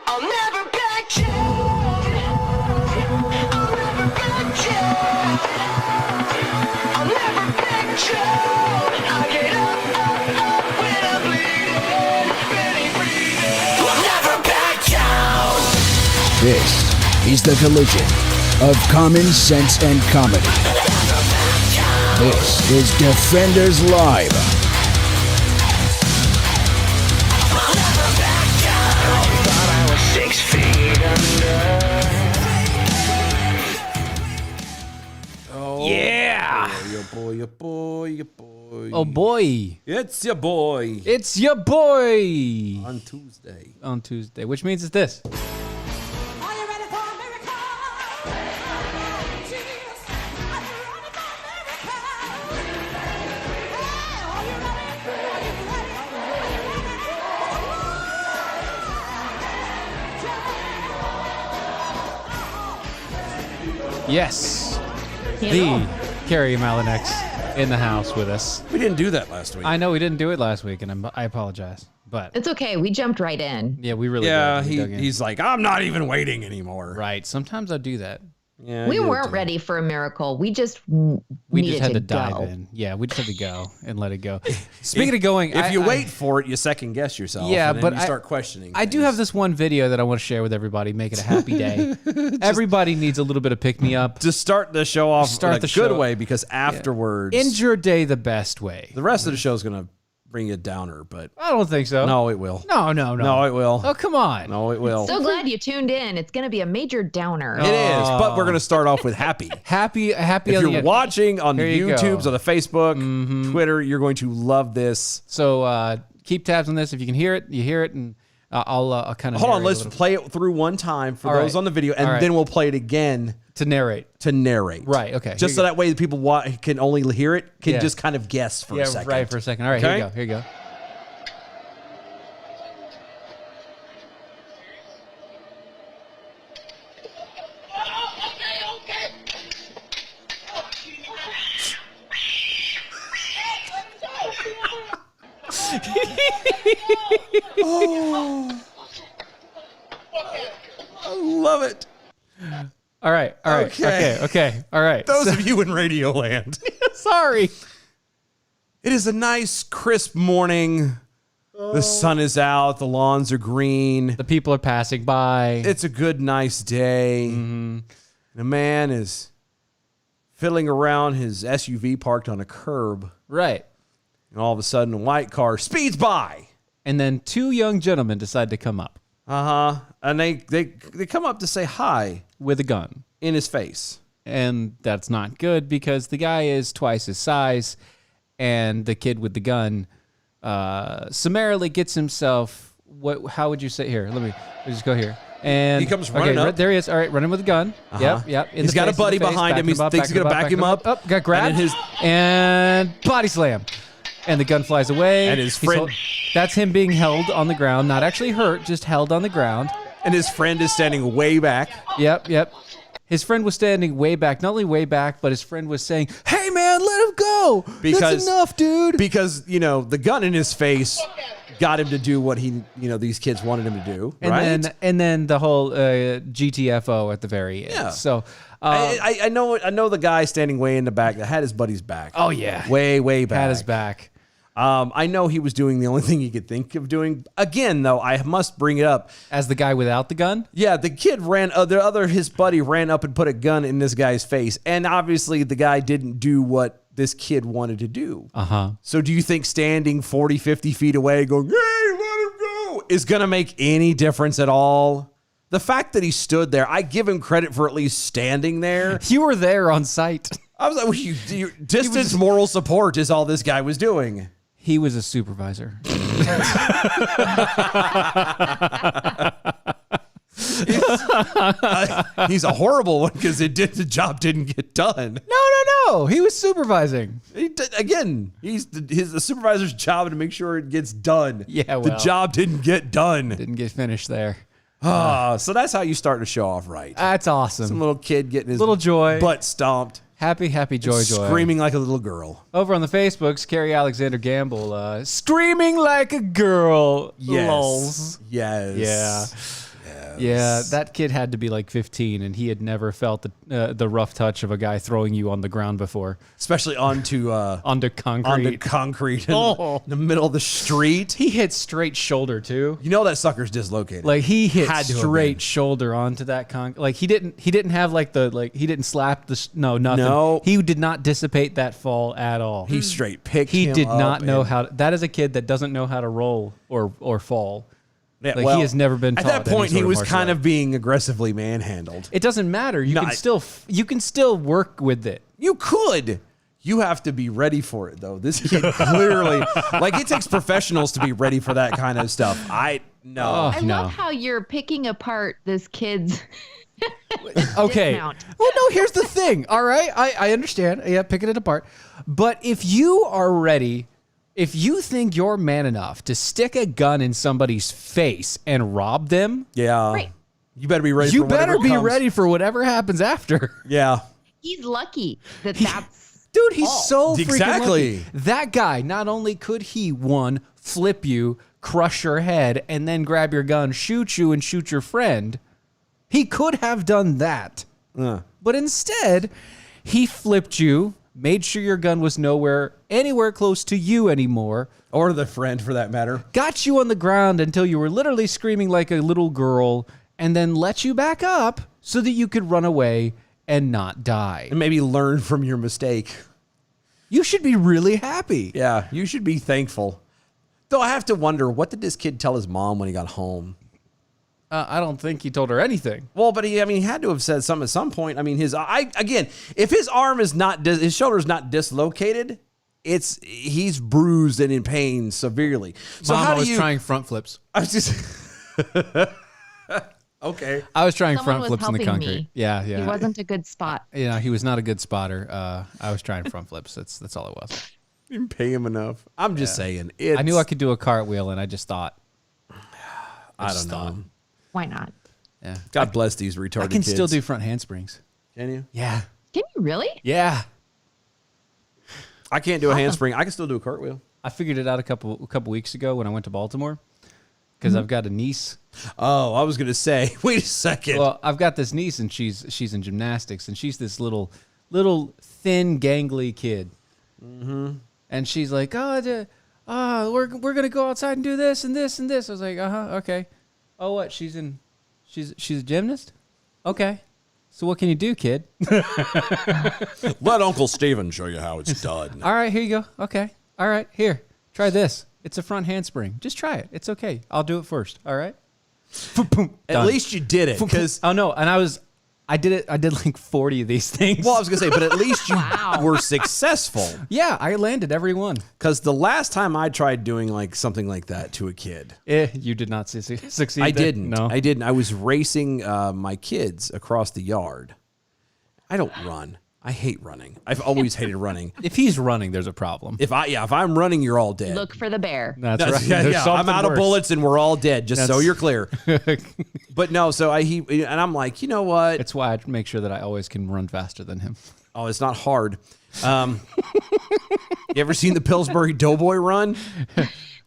I'll never back down. I'll never back down. I'll never back down. I get up when I'm bleeding. Ready, breathing. I'll never back down. This is the collision of common sense and comedy. This is Defenders Live. Thought I was 6 feet under. Oh, Yeah. Your boy, your boy, your boy. Oh boy. It's your boy. It's your boy. On Tuesday. On Tuesday, which means it's this. Are you ready for a miracle? Jesus, are you ready for a miracle? Hey, are you ready? Are you ready? Yes. The Carrie Malinex in the house with us. We didn't do that last week. I know we didn't do it last week, and I apologize. But It's okay. We jumped right in. yeah, we really yeah, did. We dug in. he's like, I'm not even waiting anymore. right. Sometimes I do that. Yeah, We you weren't do. ready for a miracle. We just We needed just had to go. dive in. Yeah, we just had to go and let it go. Speaking of going, If you wait for it, you second guess yourself. Yeah, and then but you start questioning. I do things. have this one video that I want to share with everybody. Make it a happy day. Everybody needs a little bit of pick me up. to start the show off Start in a the good show- way because afterwards, End your day the best way. the rest of the show is gonna bring a downer. But I don't think so. no, it will. No. No, it will. Oh, come on. No, it will. So glad you tuned in. It's going to be a major downer. It is, but we're gonna start off with happy. Happy If on the you're end. watching on the Here you go. YouTubes, on the Facebook, Twitter, you're going to love this. So keep tabs on this. If you can hear it, you hear it, and I'll kind of Hold on, let's play it through one time for All those right. on the video, and All right. then we'll play it again to narrate. to narrate. Right, okay. Just Here so you that way the people can only hear it, can Yeah. just kind of guess for a second. right for a second. All right, Okay? here you go. Here you go. I love it. All right. Okay. All right. Those of you in Radio Land. Sorry. It is a nice, crisp morning. The sun is out. The lawns are green. The people are passing by. It's a good, nice day. The man is fiddling around his SUV parked on a curb. right. And all of a sudden, a white car speeds by. And then two young gentlemen decide to come up And they come up to say hi with a gun. in his face. And that's not good because the guy is twice his size, and the kid with the gun summarily gets himself. How would you say here? Let me just go here. And He comes running up. There he is. All right, running with a gun. Yep. He's got a buddy behind him. He thinks he's gonna back him up. Up, got grabbed. And And body slam. And the gun flies away. And his He's friend- that's him being held on the ground, not actually hurt, just held on the ground. And his friend is standing way back. Yep. His friend was standing way back, not only way back, but his friend was saying, "Hey man, let him go. That's enough, dude." Because, the gun in his face got him to do what these kids wanted him to do. Right? And then the whole GTFO at the very end. Yeah. So I know the guy standing way in the back that had his buddy's back. oh yeah, Way back. had his back. I know he was doing the only thing he could think of doing. Again, though, I must bring it up. As the guy without the gun. Yeah, the kid his buddy ran up and put a gun in this guy's face. And obviously the guy didn't do what this kid wanted to do. So do you think standing 40, 50 feet away going, hey, let him go, is going to make any difference at all? The fact that he stood there, I give him credit for at least standing there. You were there on site. I was like, distance moral support is all this guy was doing. He was a supervisor. He's a horrible one because the job didn't get done. No. He was supervising. The supervisor's job to make sure it gets done. Yeah, the well. job didn't get done. Didn't get finished there. So that's how you start to show off right. That's awesome. Some little kid getting his Little joy. butt stomped, Happy, joy. screaming like a little girl. Over on the Facebooks, Carrie Alexander Gamble screaming like a girl. Lols. Yes. Yeah. Yeah, that kid had to be like 15, and he had never felt the rough touch of a guy throwing you on the ground before, Especially onto onto concrete. in the middle of the street. He hit straight shoulder too. You know that sucker's dislocated. Like he hit Had to have straight been. shoulder onto that Like he didn't have like he didn't slap no nothing. No. He did not dissipate that fall at all. he straight picked He him did up not know and- how. That is a kid that doesn't know how to roll or fall. Yeah, Like, he has never been At taught that any point, sort he of was martial kind art. of being aggressively manhandled. It doesn't matter. You No, can still work with it. You could. You have to be ready for it, though. This kid clearly, like, it takes professionals to be ready for that kind of stuff. No. I No. love how you're picking apart this kid's. Okay. Dismount. Well, no, here's the thing. All right. I understand. Yeah, picking it apart. But if you are ready, if you think you're man enough to stick a gun in somebody's face and rob them, Yeah. Right. You better be ready you for whatever better be comes. ready for whatever happens after. Yeah. He's lucky that's. Dude, he's so freaking Exactly. lucky. That guy, not only could he, one, flip you, crush your head, and then grab your gun, shoot you, and shoot your friend, he could have done that. But instead, he flipped you, made sure your gun was anywhere close to you anymore, Or the friend, for that matter. got you on the ground until you were literally screaming like a little girl, and then let you back up so that you could run away and not die. And maybe learn from your mistake. You should be really happy. Yeah. You should be thankful. Though I have to wonder, what did this kid tell his mom when he got home? I don't think he told her anything. Well, but he had to have said something at some point. I mean, if his arm is not, his shoulder is not dislocated, he's bruised and in pain severely. So Mom, how I do was you? trying front flips. I was just okay. I was trying Someone front was flips in the helping concrete. me. Yeah. He wasn't a good spot. You know, he was not a good spotter. I was trying front flips. That's all it was. Didn't pay him enough. I'm just saying. I knew I could do a cartwheel, and I just thought, I don't know. Why not? yeah, God bless these retarded I can kids. still do front handsprings. Can you? Yeah. Can you really? Yeah. I can't do a handspring. I can still do a cartwheel. I figured it out a couple weeks ago when I went to Baltimore because I've got a niece. Oh, I was gonna say. Wait a second. Well, I've got this niece, and she's in gymnastics, and she's this little thin, gangly kid. Mm-hmm. And she's like, we're gonna go outside and do this and this and this. I was like, okay. Oh, what? She's a gymnast? Okay. So what can you do, kid? Let Uncle Steven show you how it's done. All right, here you go. Okay. All right, here. Try this. It's a front handspring. Just try it. It's okay. I'll do it first. All right. At Done. least you did it, because Oh no, and I did it. I did like 40 of these things. well, I was gonna say, but at least you Wow. were successful. Yeah, I landed every one. Because the last time I tried doing like something like that to a kid, You did not succeed. I there? didn't. No. I didn't. I was racing my kids across the yard. I don't run. I hate running. I've always hated running. If he's running, there's a problem. If I'm running, you're all dead. Look for the bear. That's No, right. yeah, There's yeah, I'm something out of worse. bullets and we're all dead. Just so That's- you're clear. But no, so and I'm like, you know what? It's why I make sure that I always can run faster than him. Oh, it's not hard. You ever seen the Pillsbury Doughboy run?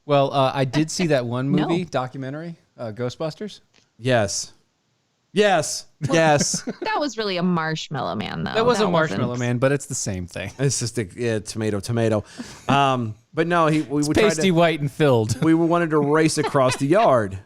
Well, I did see that one No. movie documentary, Ghostbusters. Yes. Yes. Yes. That was really a Marshmallow Man, though. That was a That Marshmallow wasn't- Man, but it's the same thing. It's just tomato. But no, we tried Pasty to, white and filled. we wanted to race across the yard,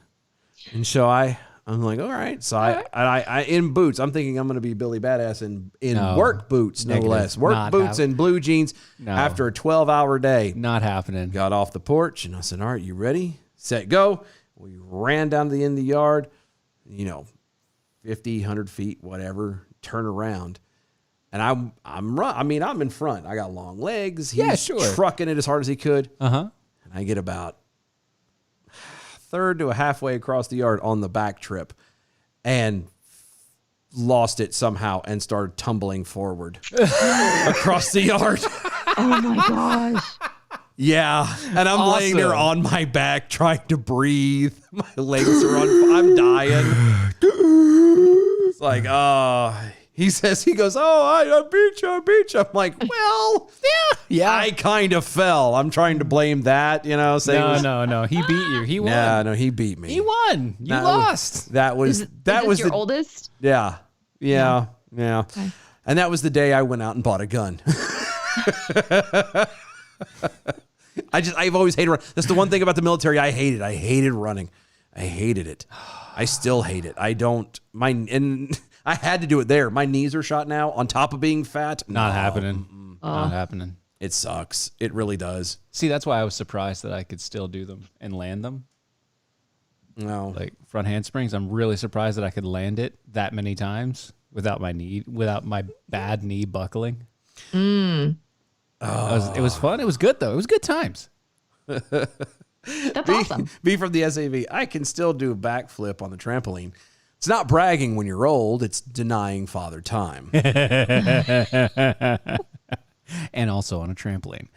and so I'm like, all right. So I in boots. I'm thinking I'm going to be Billy Badass in No. work boots, no Negative. less. Work Not boots and blue jeans No. after a 12-hour day. Not happening. Got off the porch and I said, all right, you ready? Set, go. We ran down to the end of the yard, 50, 100 feet, whatever, turn around. And I'm in front. I got long legs. He's Yeah, sure. trucking it as hard as he could. Uh-huh. And I get about third to a halfway across the yard on the back trip and lost it somehow and started tumbling forward across the yard. Oh my gosh. Yeah. And I'm laying there Awesome. on my back trying to breathe. My legs are on. I'm dying. It's like, He goes, oh, I beat you. I'm like, well, Yeah. I kind of fell. I'm trying to blame that, say it was- No. He beat you. He won. Yeah, no, he beat me. He won. You That was- lost. That was Is that this was your the oldest? yeah. And that was the day I went out and bought a gun. I've always hated running. That's the one thing about the military I hated. I hated running. I hated it. I still hate it. And I had to do it there. My knees are shot now on top of being fat. Not No, happening. Not happening. It sucks. It really does. See, that's why I was surprised that I could still do them and land them. No. Like front handsprings, I'm really surprised that I could land it that many times without my bad knee buckling. It was fun. It was good though. It was good times. That's awesome. B from the SAV. I can still do a backflip on the trampoline. It's not bragging when you're old. It's denying father time. And also on a trampoline.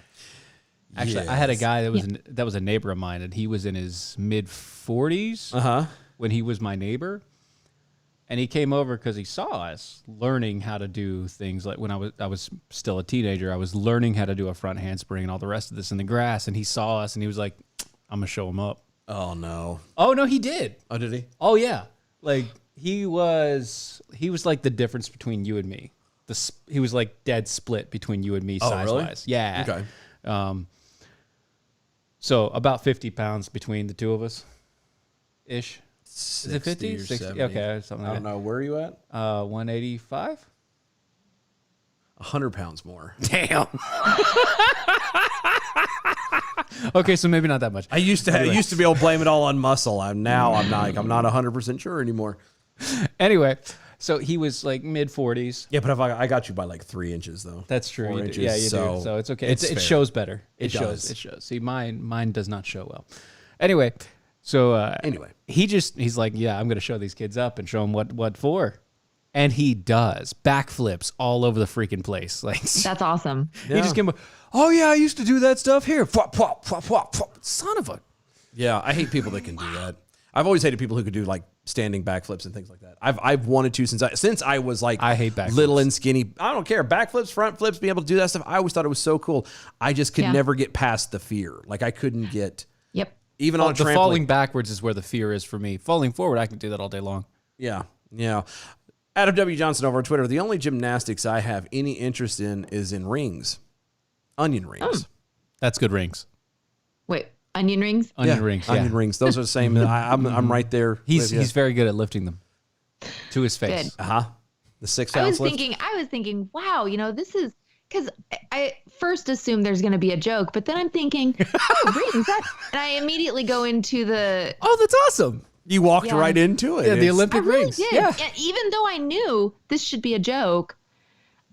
Actually, I had a guy that was a neighbor of mine, and he was in his mid 40s when he was my neighbor, and he came over because he saw us learning how to do things like when I was still a teenager. I was learning how to do a front handspring and all the rest of this in the grass, and he saw us and he was like, "I'm gonna show him up." Oh no. Oh no, he did. Oh, did he? Oh yeah, like he was like the difference between you and me. He was like dead split between you and me size really? wise. Yeah. Okay. So about 50 pounds between the two of us, ish. Is it 50? 60 or 60? 70. Okay, something I like don't that. know. Where are you at? 185. 100 pounds more. Damn. Okay, so maybe not that much. I used to be able to blame it all on muscle. I'm not 100% sure anymore. Anyway, so he was like mid 40s. Yeah, but I got you by like 3 inches though. That's true. 4 You do. inches, Yeah, you do. So it's okay. it's It fair. shows better. It shows. does. It shows. See, mine does not show well. Anyway, so Anyway. he's like, yeah, I'm gonna show these kids up and show them what for, and he does backflips all over the freaking place. Like That's awesome. he just came. Oh yeah, I used to do that stuff here. Fwop, fwop, fwop, fwop, fwop. Son of a. Yeah, I hate people that can do that. I've always hated people who could do like standing backflips and things like that. I've wanted to since I was like I hate backflips. little and skinny. I don't care. Backflips, front flips, being able to do that stuff. I always thought it was so cool. I just could Yeah. never get past the fear. Like I couldn't get Yep. even on a The trampoline. falling backwards is where the fear is for me. Falling forward, I can do that all day long. Yeah. Adam W. Johnson over on Twitter. The only gymnastics I have any interest in is in rings, onion rings. That's good rings. Wait, onion rings? Onion rings. Yeah. Onion rings. Those are the same. I'm right there. He's with you. very good at lifting them to his face. Good. The 6 I ounce was lift. thinking, wow, this is because I first assumed there's going to be a joke, but then I'm thinking, oh, rings. And I immediately go into the. Oh, that's awesome. You walked Yeah. right into it. Yeah, the It's- I Olympic really rings. did. Yeah. And even though I knew this should be a joke,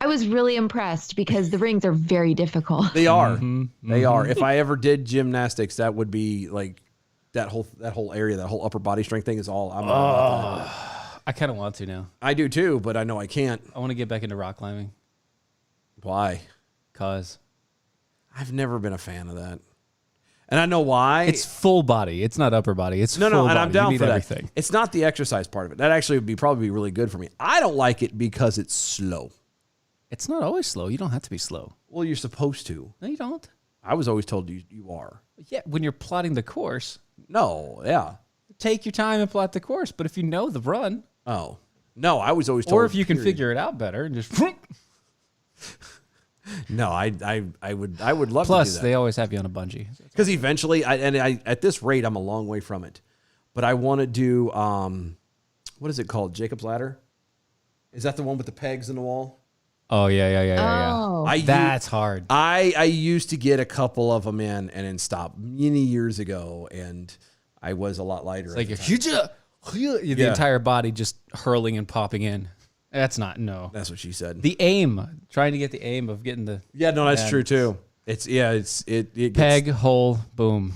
I was really impressed because the rings are very difficult. They are. Mm-hmm. They are. If I ever did gymnastics, that would be like that whole area, that whole upper body strength thing is all. I'm all about that. I kind of want to now. I do too, but I know I can't. I want to get back into rock climbing Why? because I've never been a fan of that, and I know why. it's full body. It's not upper body. It's no, full and body. I'm down you need for that. everything. It's not the exercise part of it. That actually would probably be really good for me. I don't like it because it's slow. It's not always slow. You don't have to be slow. Well, you're supposed to. No, you don't. I was always told you are. Yeah, when you're plotting the course, No, yeah. take your time and plot the course. But if you know the run, Oh. No, I was always told. or if you can period. figure it out better and just. No, I would love to do Plus, that. they always have you on a bungee. Because eventually, I at this rate, I'm a long way from it. But I want to do, what is it called? Jacob's Ladder? Is that the one with the pegs in the wall? Oh yeah. Oh, That's hard. I used to get a couple of them in and then stop many years ago, and I was a lot lighter. Like at you're the time. the Yeah. entire body just hurling and popping in. That's not That's what she said. the aim. Trying to get the aim of getting the Yeah, no, that's Yeah, true too. It gets peg hole boom.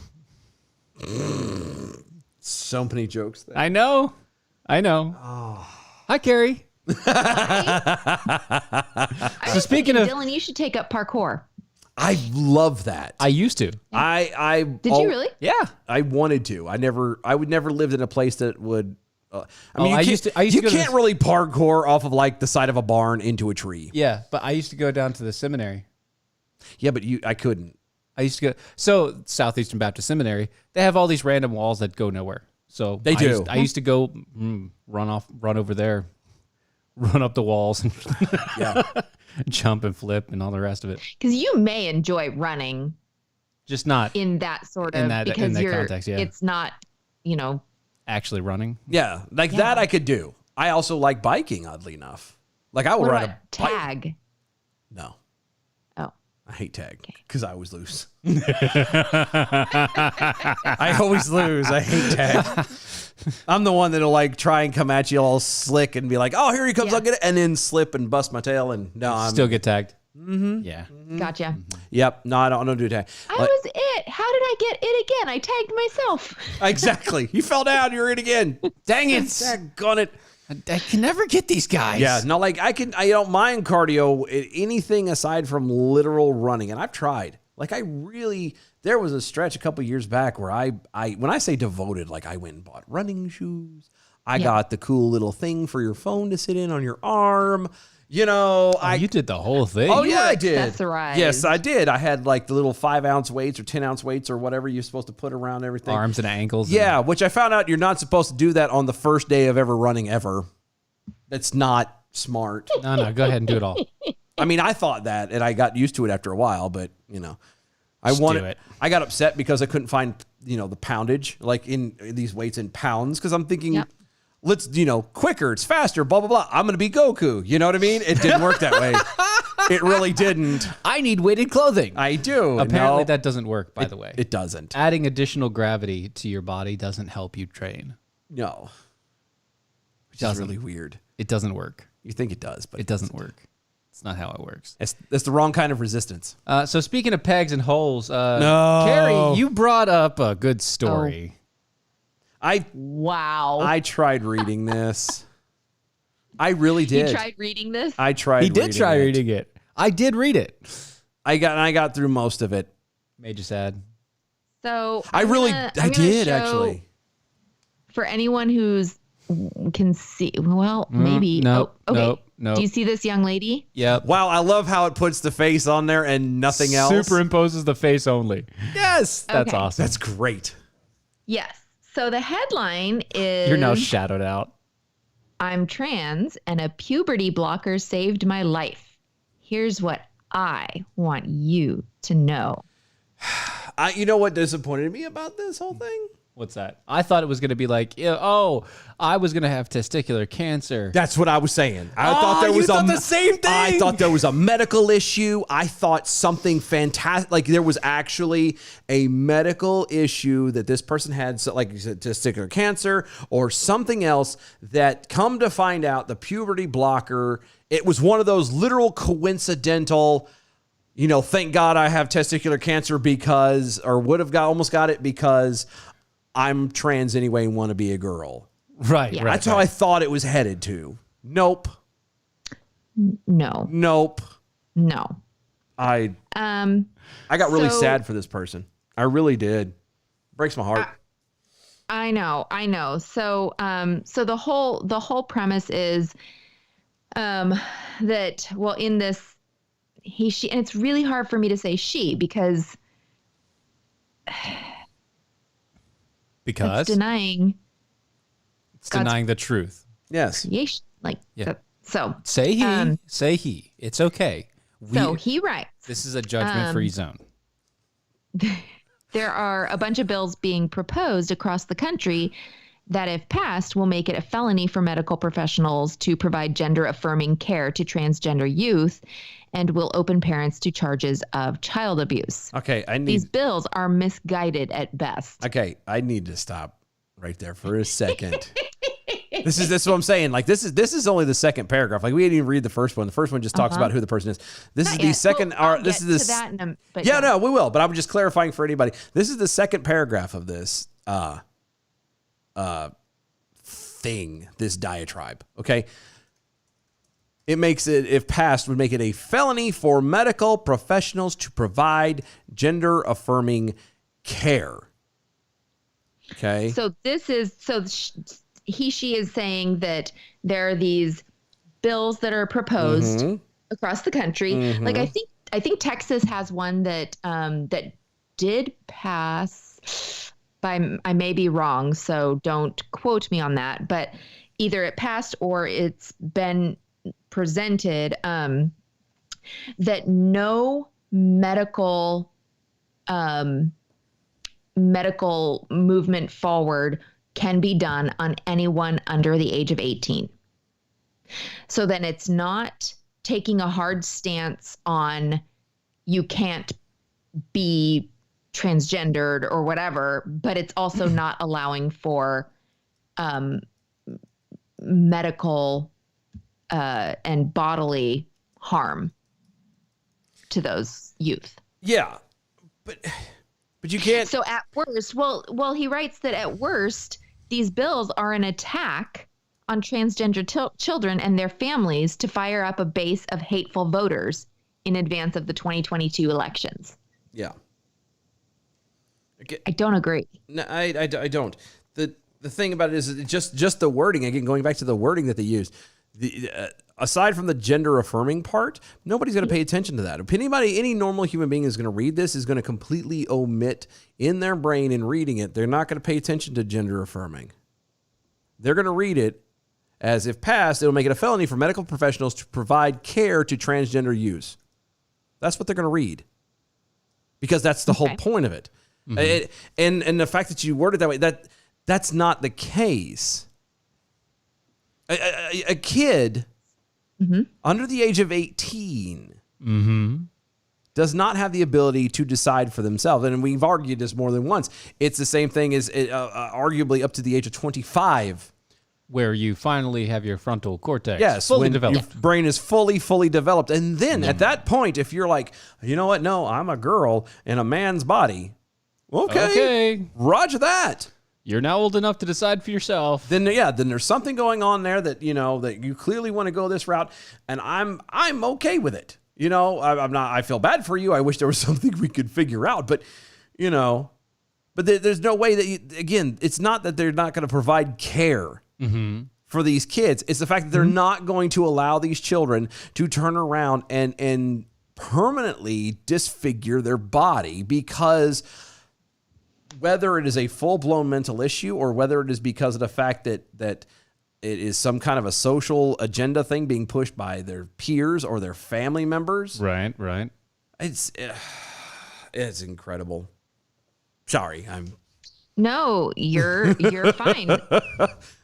so many jokes there. I know. Hi, Carrie. so speaking of- Dylan, you should take up parkour. I love that. I used to. I Did you really? Yeah. I wanted to. I would never lived in a place that would I Oh, mean, I you used can't, to- I used to you go to can't this- really parkour off of like the side of a barn into a tree. Yeah, but I used to go down to the seminary. Yeah, but I couldn't. I used to go. So Southeastern Baptist Seminary, they have all these random walls that go nowhere. So They do. I used to go run over there, run up the walls, and Yeah. jump and flip and all the rest of it. Because you may enjoy running Just not in that sort In of that- because in that you're context, yeah. it's not, actually running. Yeah, like that I could do. I also like biking, oddly enough. Like I will what ride about a bike. tag? No, Oh. I hate tag because I always lose. I always lose. I hate tag. I'm the one that'll like try and come at you all slick and be like, "Oh, here he comes! Yeah. I'll get it," and then slip and bust my tail. And no, I'm Still get tagged. Mm-hmm. Yeah. Gotcha. Yep, no, I don't do tag. I Like- was it. How did I get it again? I tagged myself. exactly. You fell down. You're in again. Dang it! Daggone it. I can never get these guys. Yeah, no, like I don't mind cardio, anything aside from literal running, and I've tried. Like there was a stretch a couple years back where I when I say devoted, like I went and bought running shoes. I got the cool little thing for your phone to sit in on your arm. You know, You did the whole thing. Oh yeah, I did. accessorized. Yes, I did. I had like the little 5-ounce weights or 10-ounce weights or whatever you're supposed to put around everything. Arms and ankles. Yeah, which I found out you're not supposed to do that on the first day of ever running ever. That's not smart. No, go ahead and do it all. I mean, I thought that, and I got used to it after a while. But Just do it. I got upset because I couldn't find the poundage like in these weights in pounds because I'm thinking. Yep. Let's, quicker, it's faster, blah, blah, blah. I'm going to be Goku. You know what I mean? It didn't work that way. It really didn't. I need weighted clothing. I do. Apparently No, that doesn't work, by the way. it doesn't. Adding additional gravity to your body doesn't help you train. No. Which is Doesn't. really weird. It doesn't work. You think it does, but It doesn't work. It's not how it works. It's the wrong kind of resistance. So speaking of pegs and holes, No. Carrie, you brought up a good story. Wow. I tried reading this. I really did. You tried reading this? I tried. He did try reading it. I did read it. I got through most of it. Made you sad. So I I'm really gonna- I I'm gonna did show- actually. For anyone who's can see, well, maybe. nope, Oh, okay. nope, nope. Do you see this young lady? Yep. Wow, I love how it puts the face on there and nothing else. Superimposes the face only. Yes, That's Okay. awesome. that's great. Yes. So the headline is You're now shadowed out. I'm trans and a puberty blocker saved my life. Here's what I want you to know. You know what disappointed me about this whole thing? What's that? I thought it was going to be like, I was going to have testicular cancer. That's what I was saying. I thought there you was thought the same thing. I thought there was a medical issue. I thought something fantastic. Like there was actually a medical issue that this person had, so like you said, testicular cancer or something else. That come to find out, the puberty blocker. It was one of those literal coincidental. Thank God I have testicular cancer because, or would have almost got it because I'm trans anyway and want to be a girl. Right, Yeah. right. That's how I thought it was headed to. Nope. No. Nope. No. I got really So- sad for this person. I really did. Breaks my heart. I know. So so the whole premise is that in this she, and it's really hard for me to say she because Because it's denying it's denying the truth. Yes. creation. Like Yeah. so Say he. Say he. It's okay. so he writes. This is a judgment-free zone. There are a bunch of bills being proposed across the country that, if passed, will make it a felony for medical professionals to provide gender-affirming care to transgender youth and will open parents to charges of child abuse. Okay. These bills are misguided at best. I need to stop right there for a second. This is what I'm saying. Like this is only the second paragraph. Like we didn't even read the first one. The first one just talks about who the person is. This is Not the yet. second. Well, I'll this get is to the. that in a, but Yeah, no, we will. But I'm just clarifying for anybody. This is the second paragraph of this thing, this diatribe. Okay. It makes it, if passed, would make it a felony for medical professionals to provide gender affirming care. Okay. So this is she is saying that there are these bills that are proposed across the country. Like I think Texas has one that that did pass. I may be wrong, so don't quote me on that. But either it passed or it's been presented that no medical movement forward can be done on anyone under the age of 18. So then it's not taking a hard stance on you can't be transgendered or whatever, but it's also not allowing for medical and bodily harm to those youth. Yeah, but you can't. So at worst, well, he writes that at worst, these bills are an attack on transgender children and their families to fire up a base of hateful voters in advance of the 2022 elections. Yeah. Okay. I don't agree. No, I don't. The thing about it is just the wording. Again, going back to the wording that they used. Aside from the gender affirming part, nobody's going to pay attention to that. If any normal human being is going to read this, is going to completely omit in their brain in reading it. They're not going to pay attention to gender affirming. They're going to read it as if passed, it'll make it a felony for medical professionals to provide care to transgender youth. That's what they're going to read, because that's the whole point of it. And the fact that you word it that way, that's not the case. A kid under the age of 18 does not have the ability to decide for themselves. And we've argued this more than once. It's the same thing as arguably up to the age of 25. Where you finally have your frontal cortex fully developed. Your brain is fully developed. And then at that point, if you're like, you know what? No, I'm a girl in a man's body. Okay. Roger that. You're now old enough to decide for yourself. Then there's something going on there that, that you clearly want to go this route, and I'm okay with it. I'm not. I feel bad for you. I wish there was something we could figure out, but there's no way that again, it's not that they're not going to provide care for these kids. It's the fact that they're not going to allow these children to turn around and permanently disfigure their body, because whether it is a full-blown mental issue or whether it is because of the fact that it is some kind of a social agenda thing being pushed by their peers or their family members. Right. It's incredible. Sorry, No, you're fine.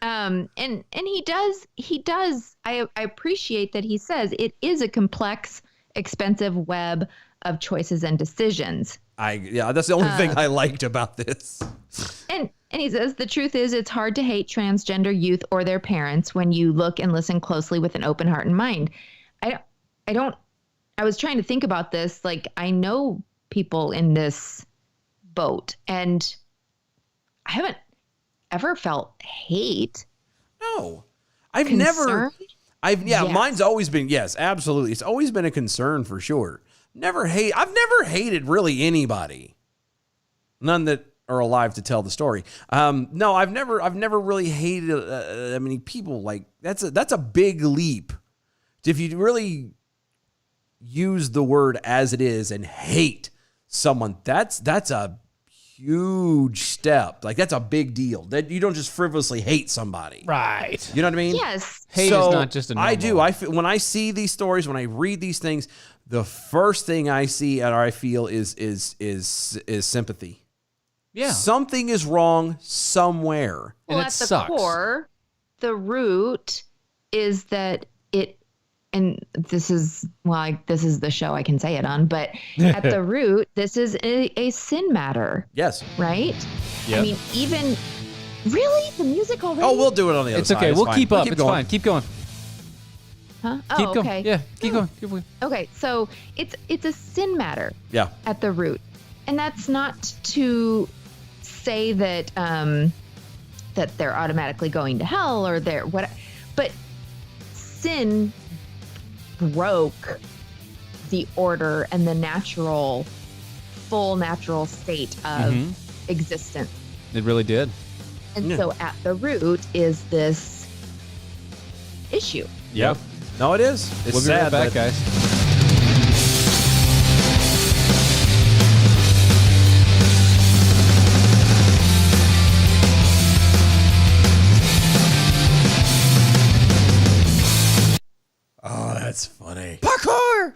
And he does. I appreciate that he says it is a complex, expensive web of choices and decisions. That's the only thing I liked about this. And he says the truth is it's hard to hate transgender youth or their parents when you look and listen closely with an open heart and mind. I was trying to think about this. Like, I know people in this boat, and I haven't ever felt hate. No, I've Concern? never. Mine's always been, yes, absolutely. It's always been a concern for sure. I've never hated really anybody. None that are alive to tell the story. No, I've never really hated people. Like, that's a big leap. If you really use the word as it is and hate someone, that's a huge step. Like, that's a big deal. That you don't just frivolously hate somebody. Right. You know what I mean? Yes. Hate is not just a normal. I do. When I see these stories, when I read these things, the first thing I see or I feel is sympathy. Yeah. Something is wrong somewhere. Well, And it at the sucks. core, the root is that and this is the show I can say it on, but at the root, this is a sin matter, Yes. right? Yep. I mean, even really the music already. Oh, we'll do it on the other It's side. okay. We'll fine. keep up. Keep It's going. fine. Keep going. Huh? Keep Oh, going. okay. Yeah. Keep going. Keep going. Okay, so it's a sin matter Yeah. at the root, and that's not to say that that they're automatically going to hell or they're what, but sin broke the order and the full natural state of existence. It really did. And so at the root is this issue. Yep. No, it is. It's We'll be sad, right back, but- guys. Oh, that's funny. Parkour!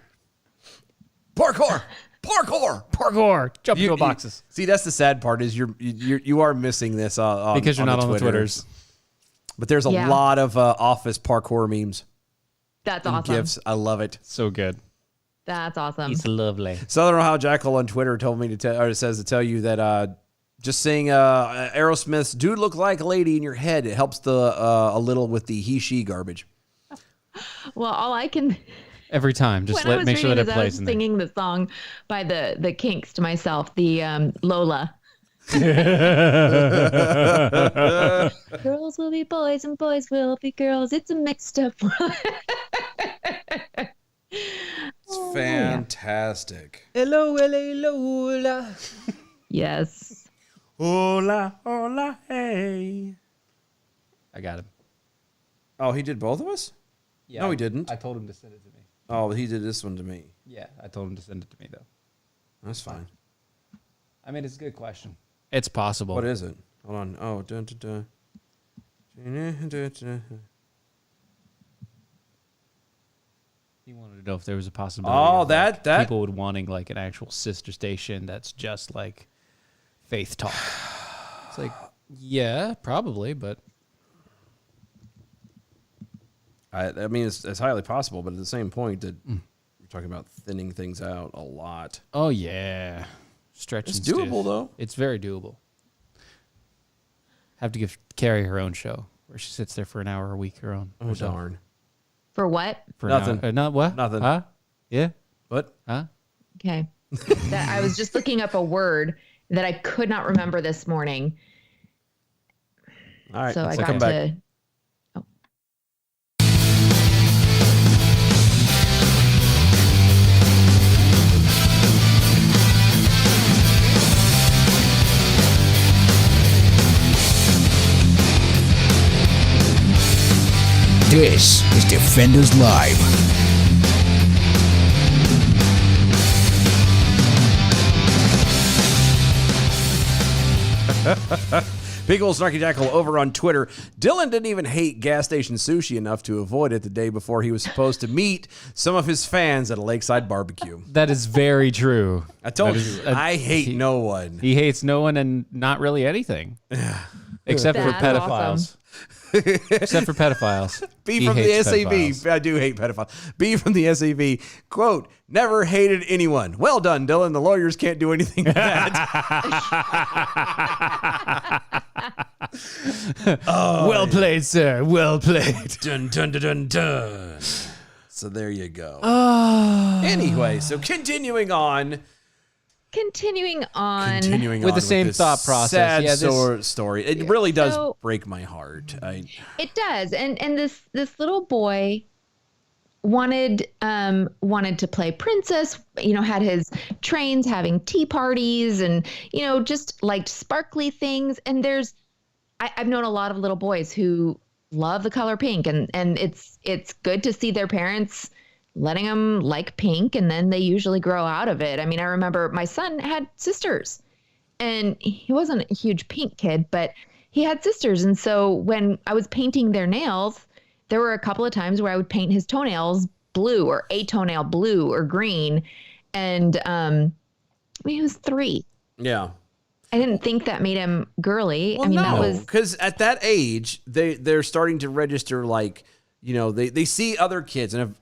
Parkour. Parkour. Parkour! Jump You- into boxes. See, that's the sad part is you are missing this Because you're not on the Twitters. But there's a Yeah. lot of office parkour memes That's and awesome. gifs. I love it. So good. That's awesome. lovely. Southern Ohio Jackal on Twitter told me to tell, or says to tell you that just saying Aerosmith's "Dude Look Like a Lady" in your head, it helps a little with the he/she garbage. Well, all I can Every time, just when I was make sure that reading it this, I was plays in there. singing the song by the Kinks to myself, the Lola. Girls will be boys and boys will be girls. It's a mixed up world. It's fantastic. Hello, LA Lola. Yes. Hola, hola, hey. I got him. Oh, he did both of us? Yeah, No, he didn't. I told him to send it to me. Oh, he did this one to me. Yeah, I told him to send it to me, though. That's fine. I mean, it's a good question. It's possible. What is it? Hold on. Oh, dun, dun, dun. He wanted to know if there was a possibility. Oh, of, that- people would wanting like an actual sister station that's just like Faith Talk. It's like, yeah, probably, but I mean, it's highly possible, but at the same point, that you're talking about thinning things out a lot. oh yeah, stretch. It's and stiff. doable, though. It's very doable. Have to give Carrie her own show where she sits there for an hour a week. Her own. Oh, darn. For what? For an Nothing. hour. Not what? Nothing. Huh? Yeah. What? Huh? Okay. That I was just looking up a word that I could not remember this morning. All right. So I let's got come back. to. This is Defenders Live. Big ol' Snarky Jackal over on Twitter. Dylan didn't even hate gas station sushi enough to avoid it the day before he was supposed to meet some of his fans at a lakeside barbecue. That is very true. I told That you, is- I hate no one. He hates no one and not really anything. Except for That's pedophiles. awesome. Except for pedophiles. B He from the hates SAV. pedophiles. I do hate pedophiles. B from the SAV. Quote, never hated anyone. Well done, Dylan. The lawyers can't do anything with that. Well played, sir. Well played. Dun, dun, dun, dun, dun. So there you go. Anyway, so continuing on. Continuing on. With the same this thought process. Sad Yeah, this- story. It really does So- break my heart. It does, and this little boy wanted to play princess. You know, had his trains, having tea parties, and just liked sparkly things. And I've known a lot of little boys who love the color pink, and it's good to see their parents letting them like pink, and then they usually grow out of it. I mean, I remember my son had sisters, and he wasn't a huge pink kid, but he had sisters. And so when I was painting their nails, there were a couple of times where I would paint his toenails blue, or a toenail blue or green. And he was 3. Yeah. I didn't think that made him girly. Well, I mean, no, that was because at that age, they're starting to register like, they see other kids, and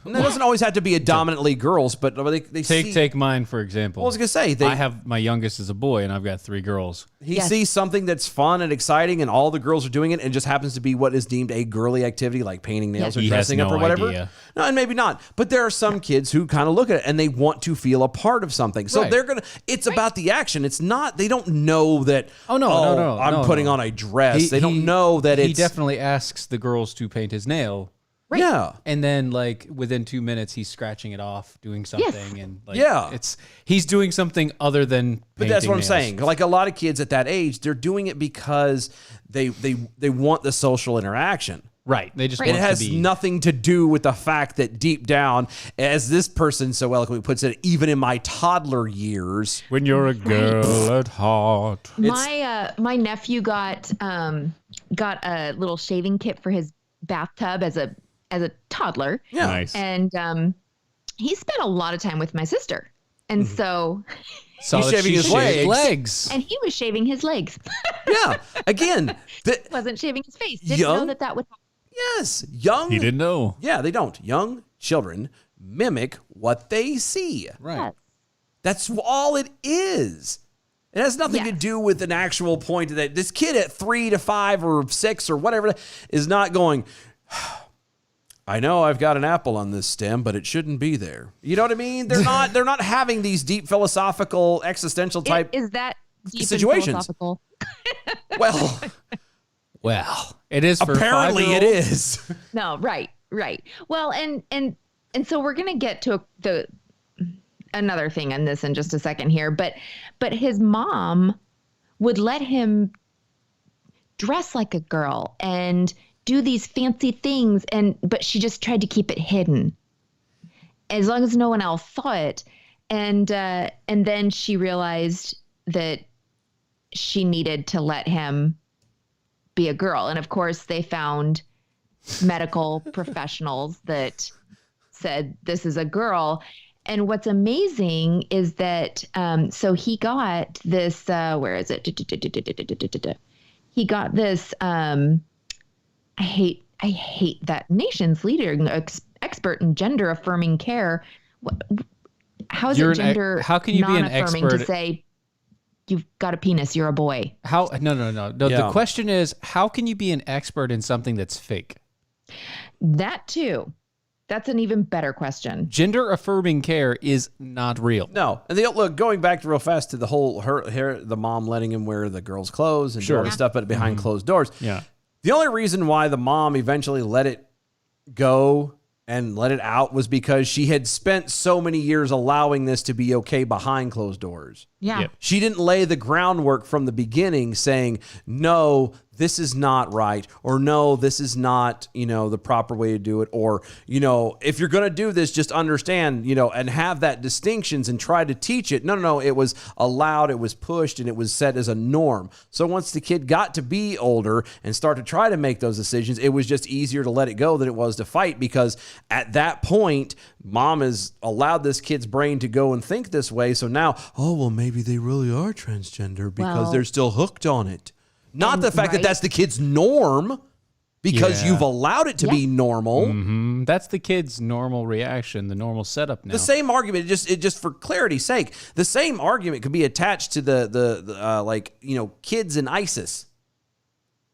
it doesn't always have to be a dominantly girls, but they see. Take mine, for example. I was gonna say I have my youngest is a boy, and I've got 3 girls. he Yes. sees something that's fun and exciting, and all the girls are doing it, and just happens to be what is deemed a girly activity, like painting nails Yes. or He has dressing up no or whatever. idea. No, and maybe not. But there are some kids who kind of look at it and they want to feel a part of something. So Right. they're gonna. It's about the action. It's not. They don't know that. Oh, no, I'm no, putting no. on a dress. They don't know that He it's definitely asks the girls to paint his nail. Yeah. And then like within 2 minutes he's scratching it off, doing something, and like Yeah. he's doing something other than But that's painting what I'm nails. saying. Like a lot of kids at that age, they're doing it because they want the social interaction. Right. They just Right. want It has to be nothing to do with the fact that deep down, as this person so eloquently puts it, even in my toddler years, when you're a girl at heart. My nephew got a little shaving kit for his bathtub as a toddler. yeah, Nice. And he spent a lot of time with my sister. And so Saw He's that shaving she his shaved legs. and he was shaving his legs. yeah. Again, Wasn't shaving his face. Didn't know Young? that would happen. yes, young. He didn't know. Yeah, they don't. Young children mimic what they see. Right. That's all it is. It has nothing to Yes. do with an actual point that this kid at 3 to 5 or 6 or whatever is not going, I know I've got an apple on this stem, but it shouldn't be there. You know what I mean? They're not having these deep philosophical, existential type. Is that deep and situations. philosophical? Well, Well, it is for apparently it 5-year-olds. is. No, right. Well, and so we're gonna get to another thing on this in just a second here, but his mom would let him dress like a girl and do these fancy things, but she just tried to keep it hidden as long as no one else saw it, and then she realized that she needed to let him be a girl, and of course they found medical professionals that said this is a girl. And what's amazing is that so he got this where is it? He got this I hate that nation's leader expert in gender affirming care. How is You're it an ex- gender how can you be an non-affirming expert- to say you've got a penis, you're a boy? How? No. Yeah. The question is, how can you be an expert in something that's fake? That too. That's an even better question. Gender affirming care is not real. No, and look, going back to real fast to the whole the mom letting him wear the girl's clothes and do all this stuff, but behind closed doors. Yeah. The only reason why the mom eventually let it go and let it out was because she had spent so many years allowing this to be okay behind closed doors. Yeah. Yep. She didn't lay the groundwork from the beginning saying, no, this is not right, or no, this is not, the proper way to do it, or, if you're going to do this, just understand, and have that distinctions and try to teach it. No, it was allowed, it was pushed, and it was set as a norm. So once the kid got to be older and start to try to make those decisions, it was just easier to let it go than it was to fight, because at that point, mom has allowed this kid's brain to go and think this way. So now, oh, well, maybe they really are transgender because Well- they're still hooked on it. Not the fact that right. that's the kid's norm, because Yeah. you've allowed it to be normal. That's the kid's normal reaction, the normal setup now. The same argument, it just for clarity's sake, the same argument could be attached to the kids in ISIS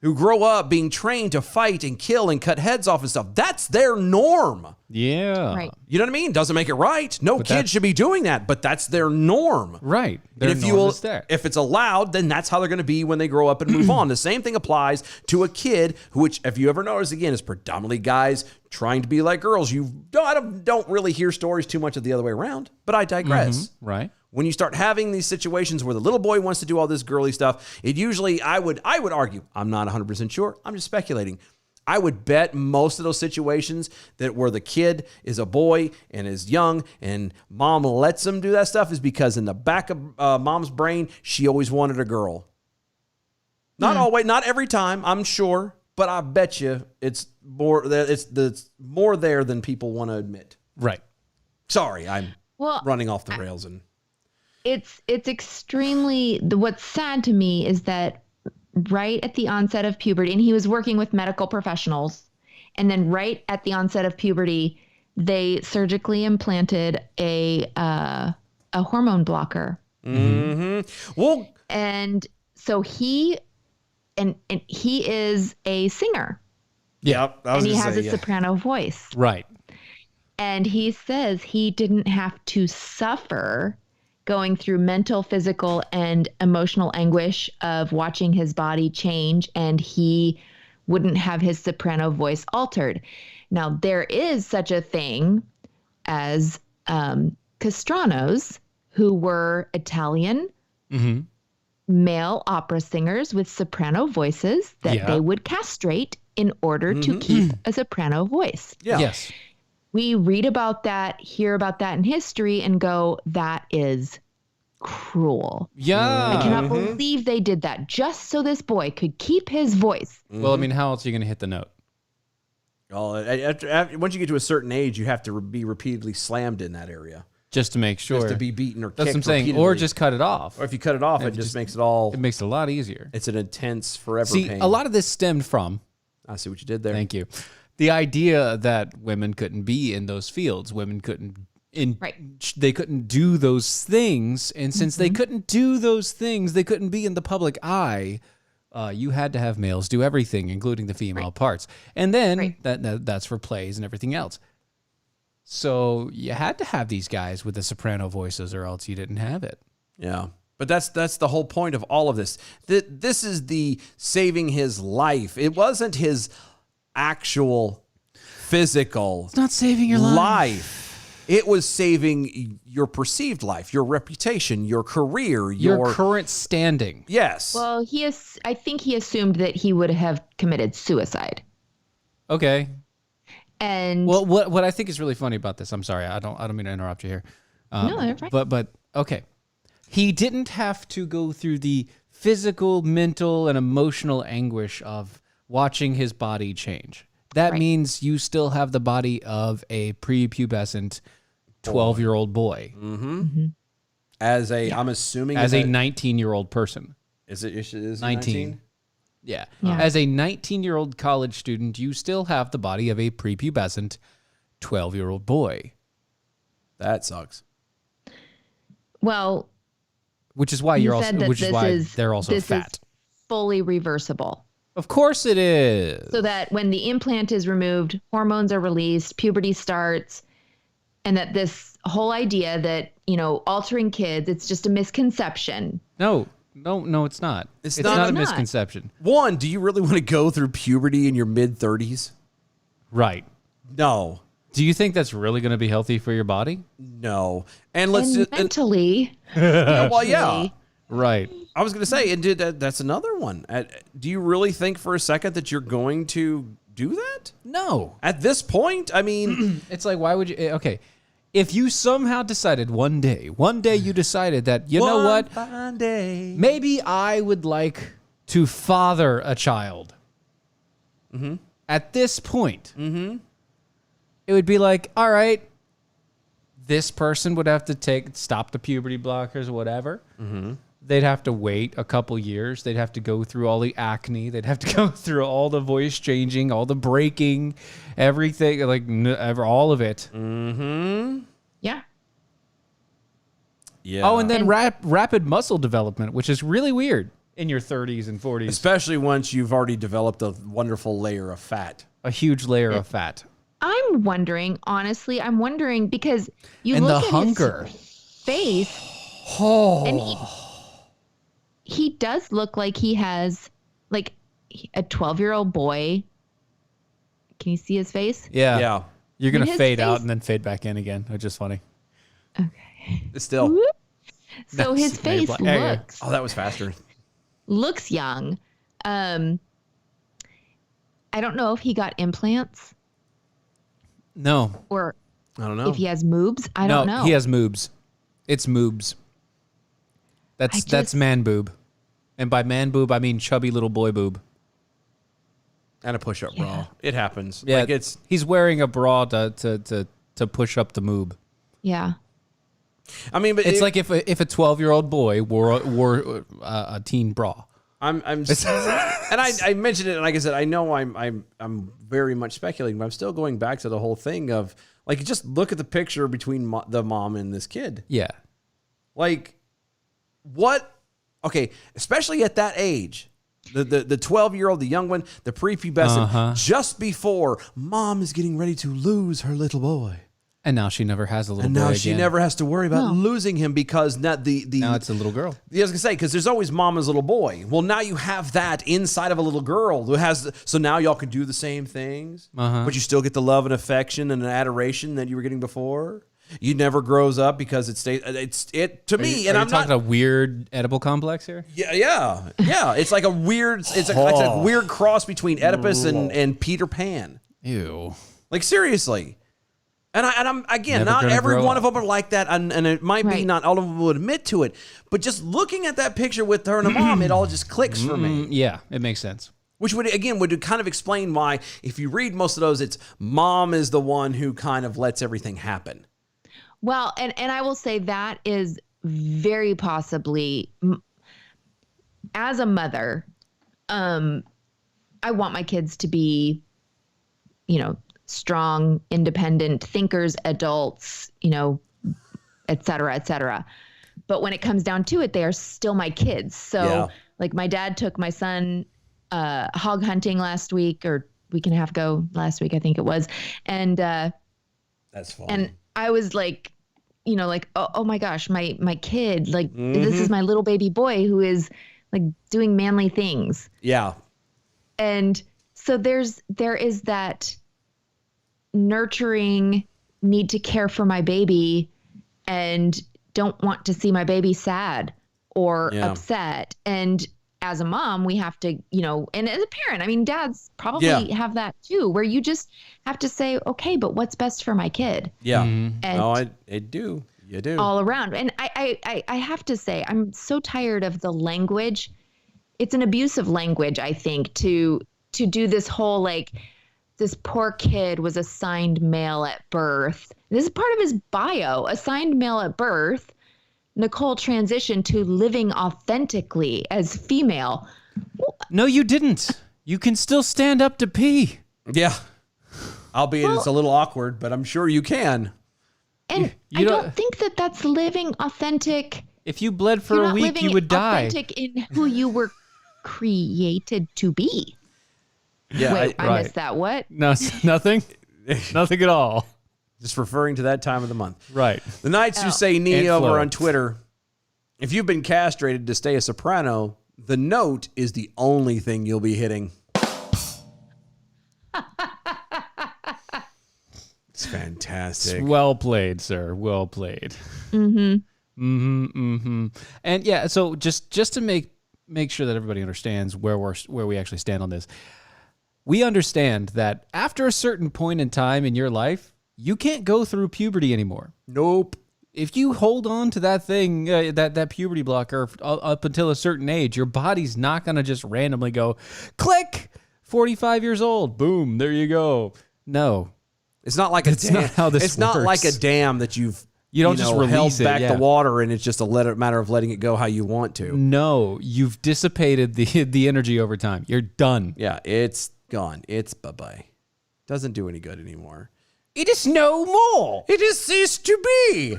who grow up being trained to fight and kill and cut heads off and stuff. That's their norm. Yeah. Right. You know what I mean? Doesn't make it right. No kid that's- should be doing that, but that's their norm. Right. And Their norm is there. if it's allowed, then that's how they're going to be when they grow up and move on. The same thing applies to a kid, which, if you ever notice, again, is predominantly guys trying to be like girls. I don't really hear stories too much of the other way around, but I digress. Right. When you start having these situations where the little boy wants to do all this girly stuff, it usually, I would argue, I'm not 100% sure, I'm just speculating. I would bet most of those situations that where the kid is a boy and is young and mom lets him do that stuff is because in the back of mom's brain, she always wanted a girl. Not always, not every time, I'm sure, but I bet you it's more there than people want to admit. Right. Sorry, I'm Well, running off the rails and it's extremely, what's sad to me is that right at the onset of puberty, and he was working with medical professionals, and then right at the onset of puberty, they surgically implanted a hormone blocker. well, And so he is a singer, yeah, I was and he gonna has say, a yeah. soprano voice. Right. And he says he didn't have to suffer going through mental, physical, and emotional anguish of watching his body change. And he wouldn't have his soprano voice altered. Now, there is such a thing as castranos, who were Italian male opera singers with soprano voices that they would castrate in order to keep a soprano voice. Yeah. Yes. We read about that, hear about that in history, and go, that is cruel. Yeah. I cannot believe they did that just so this boy could keep his voice. Well, I mean, how else are you going to hit the note? Well, once you get to a certain age, you have to be repeatedly slammed in that area. Just to make sure. Just to be beaten or That's what kicked I'm saying. repeatedly. Or just cut it off. Or if you cut it off, it just makes it all... It makes it a lot easier. It's an intense forever See, pain. a lot of this stemmed from, I see what you did there. thank you, the idea that women couldn't be in those fields. Women couldn't... They couldn't do those things. And since they couldn't do those things, they couldn't be in the public eye. You had to have males do everything, including the female parts. And then that's for plays and everything else. So you had to have these guys with the soprano voices or else you didn't have it. Yeah. But that's the whole point of all of this. This is the saving his life. It wasn't his actual physical It's not saving your life. It was saving your perceived life, your reputation, your career, Your current standing. Yes. Well, I think he assumed that he would have committed suicide. Okay. And Well, what I think is really funny about this, I'm sorry, I don't mean to interrupt you here. No, you're fine. But okay, he didn't have to go through the physical, mental, and emotional anguish of watching his body change. That means you still have the body of a prepubescent 12-year-old boy As I'm assuming as a that- 19-year-old person. Is it 19? 19. Yeah. Yeah. As a 19-year-old college student, you still have the body of a prepubescent 12-year-old boy. That sucks. well, Which is why he you're also, said that which is this why is they're also this fat. is fully reversible. Of course it is. So that when the implant is removed, hormones are released, puberty starts, and that this whole idea that, altering kids, it's just a misconception. No, it's not. It's not a not. misconception. One, do you really want to go through puberty in your mid-30s? Right. No. Do you think that's really going to be healthy for your body? No. And let's And just... mentally, well, yeah. Right. I was going to say, and that's another one. Do you really think for a second that you're going to do that? No. At this point, I mean... It's like, why would you? Okay. If you somehow decided one day you decided that, you know what? Fine day. Maybe I would like to father a child. At this point, it would be like, all right, this person would have to stop the puberty blockers or whatever. They'd have to wait a couple years. They'd have to go through all the acne. They'd have to go through all the voice changing, all the breaking, everything, all of it. yeah. Yeah. Oh, and then rapid muscle development, which is really weird in your 30s and 40s. Especially once you've already developed a wonderful layer of fat. A huge layer of fat. I'm wondering, honestly, because you And look the at hunger. his face, and he does look like he has like a 12-year-old boy. Can you see his face? Yeah. Yeah. You're going to his fade out face- and then fade back in again, which is funny. Okay. Still. So That's his very face black. Yeah, yeah. Oh, that was faster. looks young. I don't know if he got implants No. or I don't know. if he has moobs. I don't know. He has moobs. It's moobs. That's man boob. And by man boob, I mean chubby little boy boob. And a push-up bra. It happens. Yeah, Like he's wearing a bra to push up the moob. Yeah. I mean, but It's like if a 12-year-old boy wore a teen bra. and I mentioned it, and like I said, I know I'm very much speculating, but I'm still going back to the whole thing of like, just look at the picture between the mom and this kid. Yeah. Like, what? Okay, especially at that age, the 12-year-old, the young one, the prepubescent, just before mom is getting ready to lose her little boy. And now she never has a little And boy now again. she never has to worry about losing him because not the Now it's a little girl. Yeah, I was gonna say, because there's always mama's little boy. Well, now you have that inside of a little girl who has. So now y'all can do the same things, but you still get the love and affection and adoration that you were getting before. You never grows up because it stays. It to me, and Are you I'm talking not. a weird edible complex here? Yeah. It's like a weird. It's a weird cross between Oedipus and Peter Pan. Ew. Like seriously. And I'm again, Never not gonna every grow one up. of them are like that, and it might be Right. not all of them would admit to it, but just looking at that picture with her and her mom, it all just clicks for me. Yeah, it makes sense. Which would kind of explain why, if you read most of those, it's mom is the one who kind of lets everything happen. Well, and I will say that is very possibly, as a mother, I want my kids to be, strong, independent thinkers, adults, et cetera, et cetera. But when it comes down to it, they are still my kids. So Yeah. like my dad took my son hog hunting last week, or week and a half ago, last week, I think it was. And That's fun. and I was like, oh my gosh, my kid, like this is my little baby boy who is like doing manly things. Yeah. And so there is that nurturing need to care for my baby and don't want to see my baby sad or upset. And as a mom, we have to, and as a parent, I mean, dads probably have that too, where you just have to say, okay, but what's best for my kid? Yeah. And I do. You do. all around. And I have to say, I'm so tired of the language. It's an abusive language, I think, to do this whole like, this poor kid was assigned male at birth. This is part of his bio, assigned male at birth. Nicole transitioned to living authentically as female. No, you didn't. You can still stand up to pee. Yeah. Albeit it's a little awkward, but I'm sure you can. And You I don't- don't think that that's living authentic. If you bled for You're a not week, living you would die. authentic in who you were created to be. Yeah. Wait, I right. missed that. What? No, nothing. Nothing at all. Just referring to that time of the month. Right. The Knights Who Say And Knee over Flo. on Twitter. If you've been castrated to stay a soprano, the note is the only thing you'll be hitting. It's fantastic. Well played, sir. Well played. And yeah, so just to make sure that everybody understands where we actually stand on this. We understand that after a certain point in time in your life, you can't go through puberty anymore. Nope. If you hold on to that thing, that puberty blocker up until a certain age, your body's not going to just randomly go, click, 45 years old, boom, there you go. No. It's not like That's a dam. not how this It's not works. like a dam that you don't just held release it, back yeah. the water and it's just a matter of letting it go how you want to. No, you've dissipated the energy over time. You're done. Yeah, it's gone. It's bye-bye. Doesn't do any good anymore. It is no more. It has ceased to be.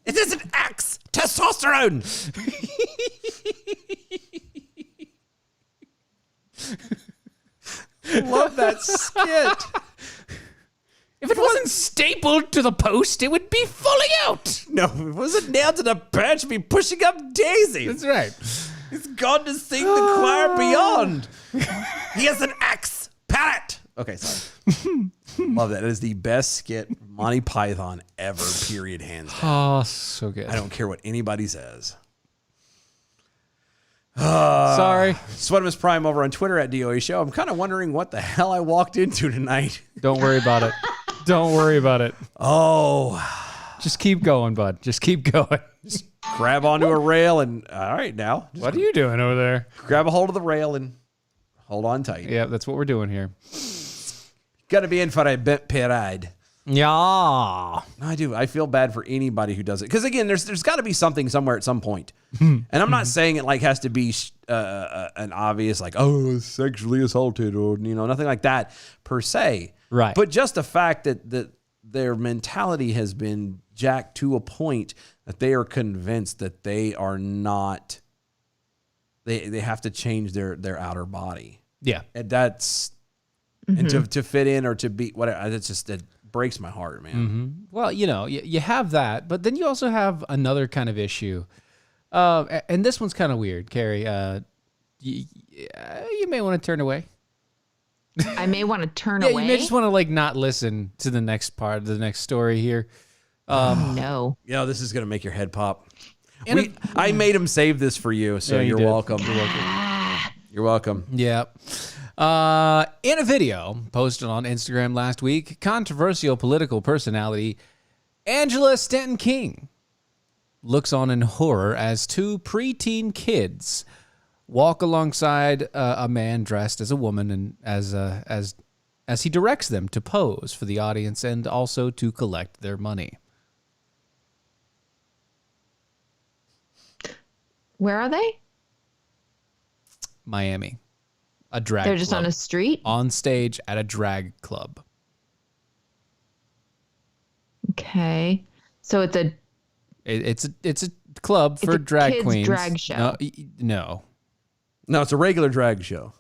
It is an X testosterone. Love that skit. If it wasn't stapled to the post, it would be fully out. No, if it wasn't nailed to the bench, it'd be pushing up daisies. right. He's gone to sing the choir beyond. He has an X parrot. Okay, sorry. Love that. It is the best skit Monty Python ever, period, hands down. Oh, so good. I don't care what anybody says. Sorry. Sweatimus Prime over on Twitter at DOA Show. I'm kind of wondering what the hell I walked into tonight. Don't worry about it. Don't worry about it. Oh, Just keep going, bud. Just keep going. grab onto a rail and, all right, now. Just What are you doing over there? grab a hold of the rail and hold on tight. Yeah, that's what we're doing here. Gotta be in for a bit parade. Yeah. I do. I feel bad for anybody who does it. Because again, there's got to be something somewhere at some point. And I'm not saying it like has to be an obvious like, oh, sexually assaulted or, nothing like that per se. Right. But just the fact that their mentality has been jacked to a point that they are convinced that they are not, they have to change their outer body. Yeah. And that's and to fit in or to be whatever. It breaks my heart, man. Well, you have that, but then you also have another kind of issue. And this one's kind of weird, Carrie. You may want to turn away. I may want to turn Yeah, away. you may just want to like not listen to the next part of the next story here. No. This is gonna make your head pop. And I made him save this for you, so Yeah, you you're did. welcome. You're welcome. You're welcome. Yeah. In a video posted on Instagram last week, controversial political personality Angela Stanton King looks on in horror as two preteen kids walk alongside a man dressed as a woman and as he directs them to pose for the audience and also to collect their money. Where are they? Miami. A drag They're just club. on a street? On stage at a drag club. Okay. So it's a It's a club for a drag kids' queens. drag show. No. No, it's a regular drag show.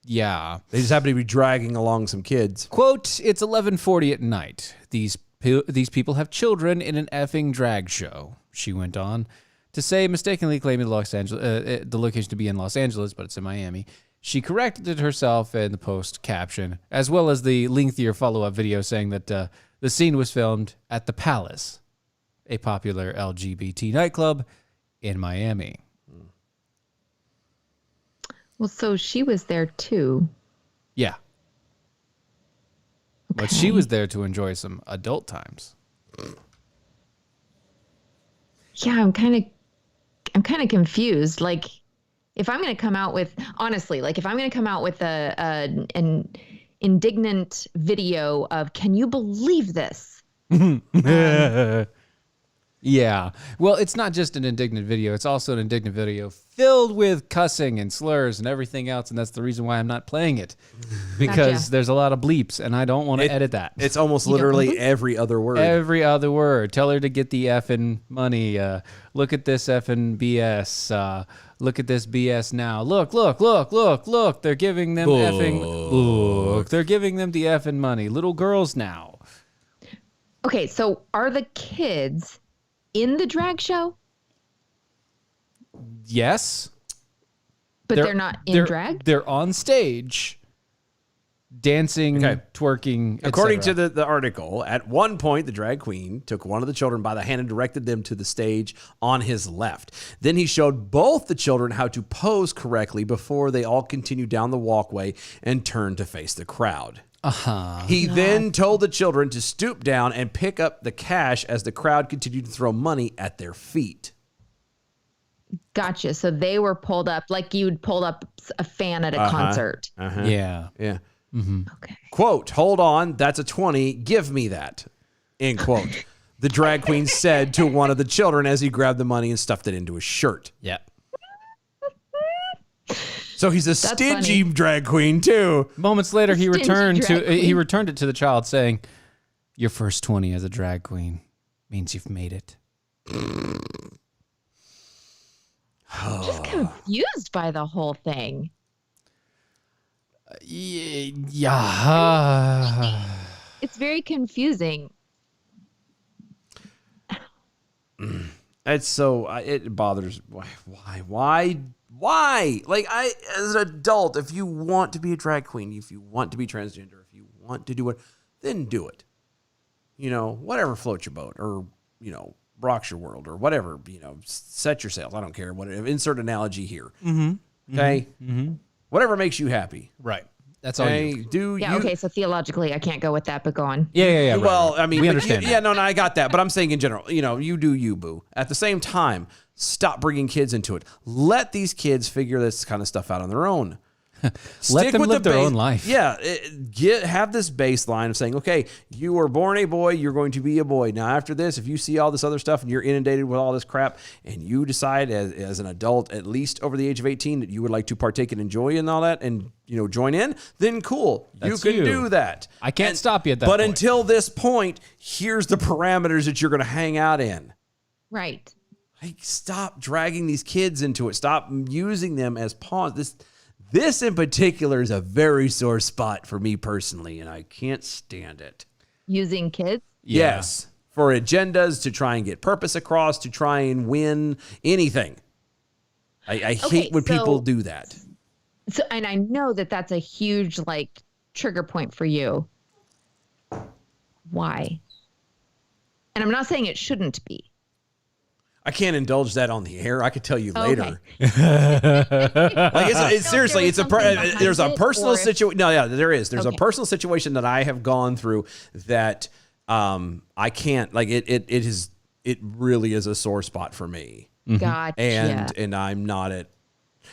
Yeah. They just happen to be dragging along some kids. Quote, it's 11:40 at night. These people have children in an effing drag show, she went on to say, mistakenly claiming the location to be in Los Angeles, but it's in Miami. She corrected herself in the post caption, as well as the lengthier follow-up video saying that the scene was filmed at the Palace, a popular LGBT nightclub in Miami. Well, so she was there too. Yeah. But she was there to enjoy some adult times. Yeah, I'm kind of confused. Like, if I'm going to come out with, honestly, like if I'm going to come out with an indignant video of, can you believe this? Yeah. Well, it's not just an indignant video. It's also an indignant video filled with cussing and slurs and everything else. And that's the reason why I'm not playing it. Because Gotcha. there's a lot of bleeps and I don't want to edit that. It's almost literally every other word. Every other word. Tell her to get the effing money. Look at this effing BS. Look at this BS now. Look. They're giving them effing. Look. They're giving them the effing money. Little girls now. Okay, so are the kids in the drag show, Yes. but they're not in drag? They're on stage dancing, Okay. twerking, According to etc. the article, at one point, the drag queen took one of the children by the hand and directed them to the stage on his left. Then he showed both the children how to pose correctly before they all continued down the walkway and turned to face the crowd. He then told the children to stoop down and pick up the cash as the crowd continued to throw money at their feet. Gotcha. So they were pulled up like you'd pull up a fan at a concert. Yeah. Yeah. Okay. Quote, hold on, that's a 20, give me that, end quote. The drag queen said to one of the children as he grabbed the money and stuffed it into his shirt. Yeah. So he's a stingy drag queen too. Moments later, he Stingy returned drag queen. he returned it to the child, saying, "Your first 20 as a drag queen means you've made it." Just confused by the whole thing. Yeah. It's very confusing. It's so it bothers. Why? Like as an adult, if you want to be a drag queen, if you want to be transgender, if you want to do it, then do it. You know, whatever floats your boat, or rocks your world, or whatever. Set your sails. I don't care. Whatever. Insert analogy here. Okay. Whatever makes you happy. Right. That's all. Okay. You. Okay, so theologically I can't go with that, but go on. Yeah. Right, Well, right. I mean, we understand. Yeah, no, I got that. But I'm saying in general, you do you, boo. At the same time, stop bringing kids into it. Let these kids figure this kind of stuff out on their own. Let them live their own life. Yeah, have this baseline of saying, okay, you were born a boy, you're going to be a boy. Now, after this, if you see all this other stuff and you're inundated with all this crap, and you decide as an adult, at least over the age of 18, that you would like to partake and enjoy in all that, and join in, then cool, That's you can you. do that. I can't stop you at that But point. until this point, here's the parameters that you're going to hang out in. Right. Like, stop dragging these kids into it. Stop using them as pawns. This in particular is a very sore spot for me personally, and I can't stand it. Using kids? Yeah. Yes. For agendas, to try and get purpose across, to try and win anything. I hate when people do that. So, and I know that that's a huge like trigger point for you. Why? And I'm not saying it shouldn't be. I can't indulge that on the air. I could tell you Okay. later. Like it's seriously, was it's something behind there's a it, personal or if- situation. No, yeah, there is. There's a Okay. personal situation that I have gone through that I can't like it really is a sore spot for me. Gotcha. And I'm not at.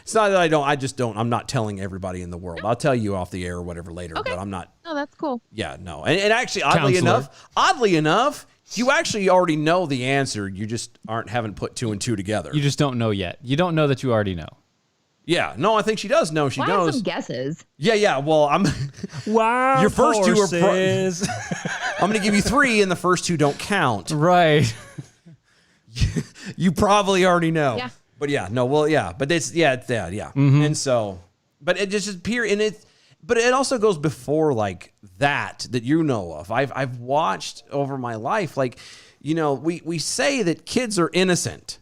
It's not that I don't. I just don't. I'm not telling everybody in the world. I'll tell you off the air or whatever later. Okay. But I'm not. No, that's cool. Yeah, no. And actually, Counselor. oddly enough, you actually already know the answer. You just haven't put two and two together. You just don't know yet. You don't know that you already know. Yeah, no, I think she does know. She Well, I have knows. some guesses. Yeah. Well, I'm. Wow. Your first two are. I'm going to give you three, and the first two don't count. Right. You probably already know. Yeah. But yeah, no, well, yeah, but it's that, yeah. Mm-hmm. And so, but it just appear and it, but it also goes before like that you know of. I've watched over my life, like, you know, we say that kids are innocent,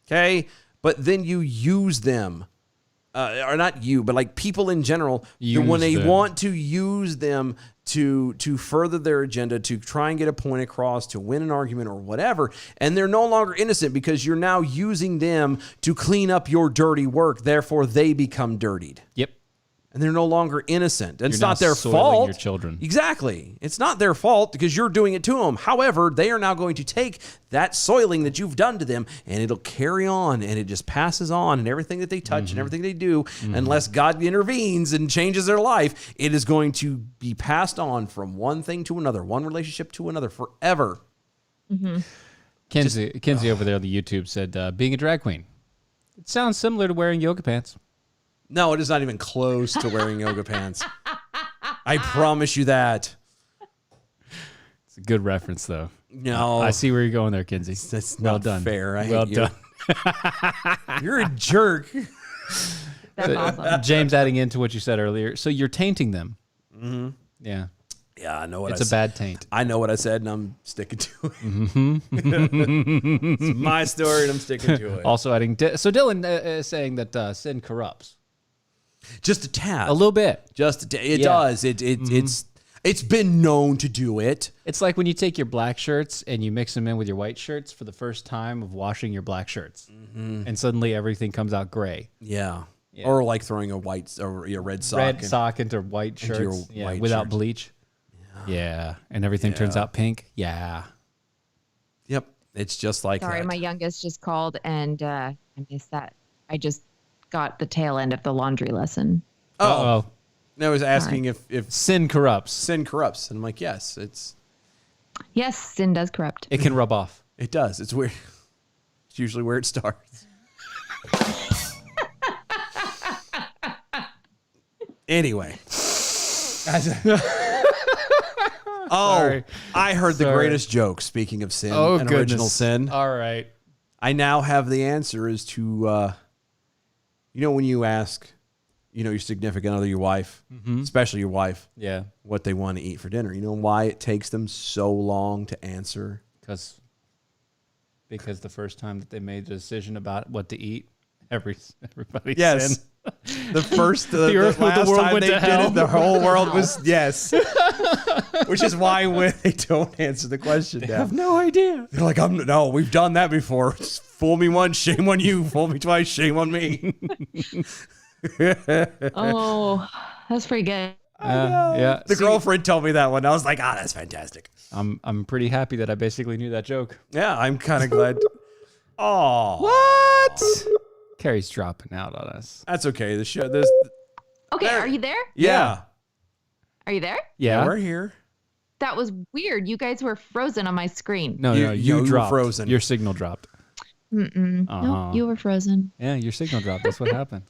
okay, but then you use them, or not you, but like people in general, when they them. want to use them to further their agenda, to try and get a point across, to win an argument or whatever, and they're no longer innocent because you're now using them to clean up your dirty work. Therefore, they become dirtied. Yep. And they're no longer innocent. And it's You're not now their soiling fault. your children. Exactly. It's not their fault because you're doing it to them. However, they are now going to take that soiling that you've done to them and it'll carry on and it just passes on, and everything that they touch and everything they do, unless God intervenes and changes their life, it is going to be passed on from one thing to another, one relationship to another forever. Kenzie over there on the YouTube said, being a drag queen. It sounds similar to wearing yoga pants. No, it is not even close to wearing yoga pants. I promise you that. It's a good reference, though. No. I see where you're going there, Kenzie. That's well not done. fair. I well hate you. done. You're a jerk. That's awesome. James, adding into what you said earlier, so you're tainting them. Mm-hmm. Yeah, Yeah, I know what it's I a said. bad taint. I know what I said, and I'm sticking to it. It's my story, and I'm sticking to it. Also adding, so Dylan is saying that sin corrupts Just a tad. a little bit. Just a tad. It Yeah. does. It's been known to do it. It's like when you take your black shirts and you mix them in with your white shirts for the first time of washing your black shirts, and suddenly everything comes out gray. Yeah. Yeah. Or like throwing a white or a red sock. Red in. sock into white Into your shirts, white without shirt. bleach. Yeah, and everything turns out pink. Yeah. Yep. It's just like Sorry, that. my youngest just called and I missed that. I just got the tail end of the laundry lesson. Oh, I was asking if sin corrupts. sin corrupts. And I'm like, yes, Yes, sin does corrupt. It can rub off. it does. It's weird. It's usually where it starts. Anyway. Sorry. I heard the Sorry. greatest joke, speaking of sin Oh, and goodness. original sin. All right. I now have the answer as to, when you ask, your significant other, your wife, especially your wife, Yeah, what they want to eat for dinner. You know why it takes them so long to answer? because the first time that they made the decision about what to eat, everybody Yes. sinned. The first, the earth- the last world time went they to did hell. it, the whole world was, yes. Which is why when they don't answer the question I now, have no idea. they're like, no, we've done that before. Just fool me once, shame on you. Fool me twice, shame on me. Oh, that's pretty good. Yeah, The see, girlfriend told me that one. I was like, that's fantastic. I'm pretty happy that I basically knew that joke. Yeah, I'm kind of glad. Oh, What? Carrie's dropping out on us. that's okay. The show, Okay, There- are you there? yeah. Are you there? Yeah. We're here. That was weird. You guys were frozen on my screen. No, You- no, you you were dropped. frozen. Your signal dropped. No, you were frozen. Yeah, your signal dropped. That's what happened.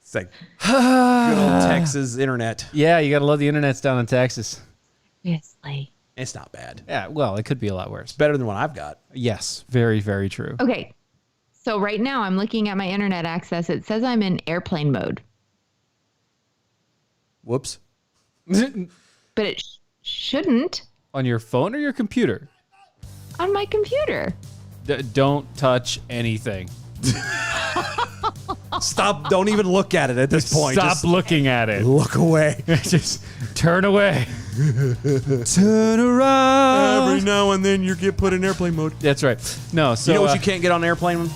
It's like good old Texas internet. Yeah, you gotta love the internet's down in Texas. Seriously. It's not bad. Yeah, well, it could be a lot worse. Better than what I've got. Yes, very, very true. Okay. So right now I'm looking at my internet access. It says I'm in airplane mode, Whoops. but it shouldn't On your phone or your computer? on my computer. Don't touch anything. Stop. Don't even look at it at this point. Stop Just looking at it. look away. Just turn away. Turn around. Every now and then you get put in airplane mode. That's right. No, so You know what you can't get on airplane?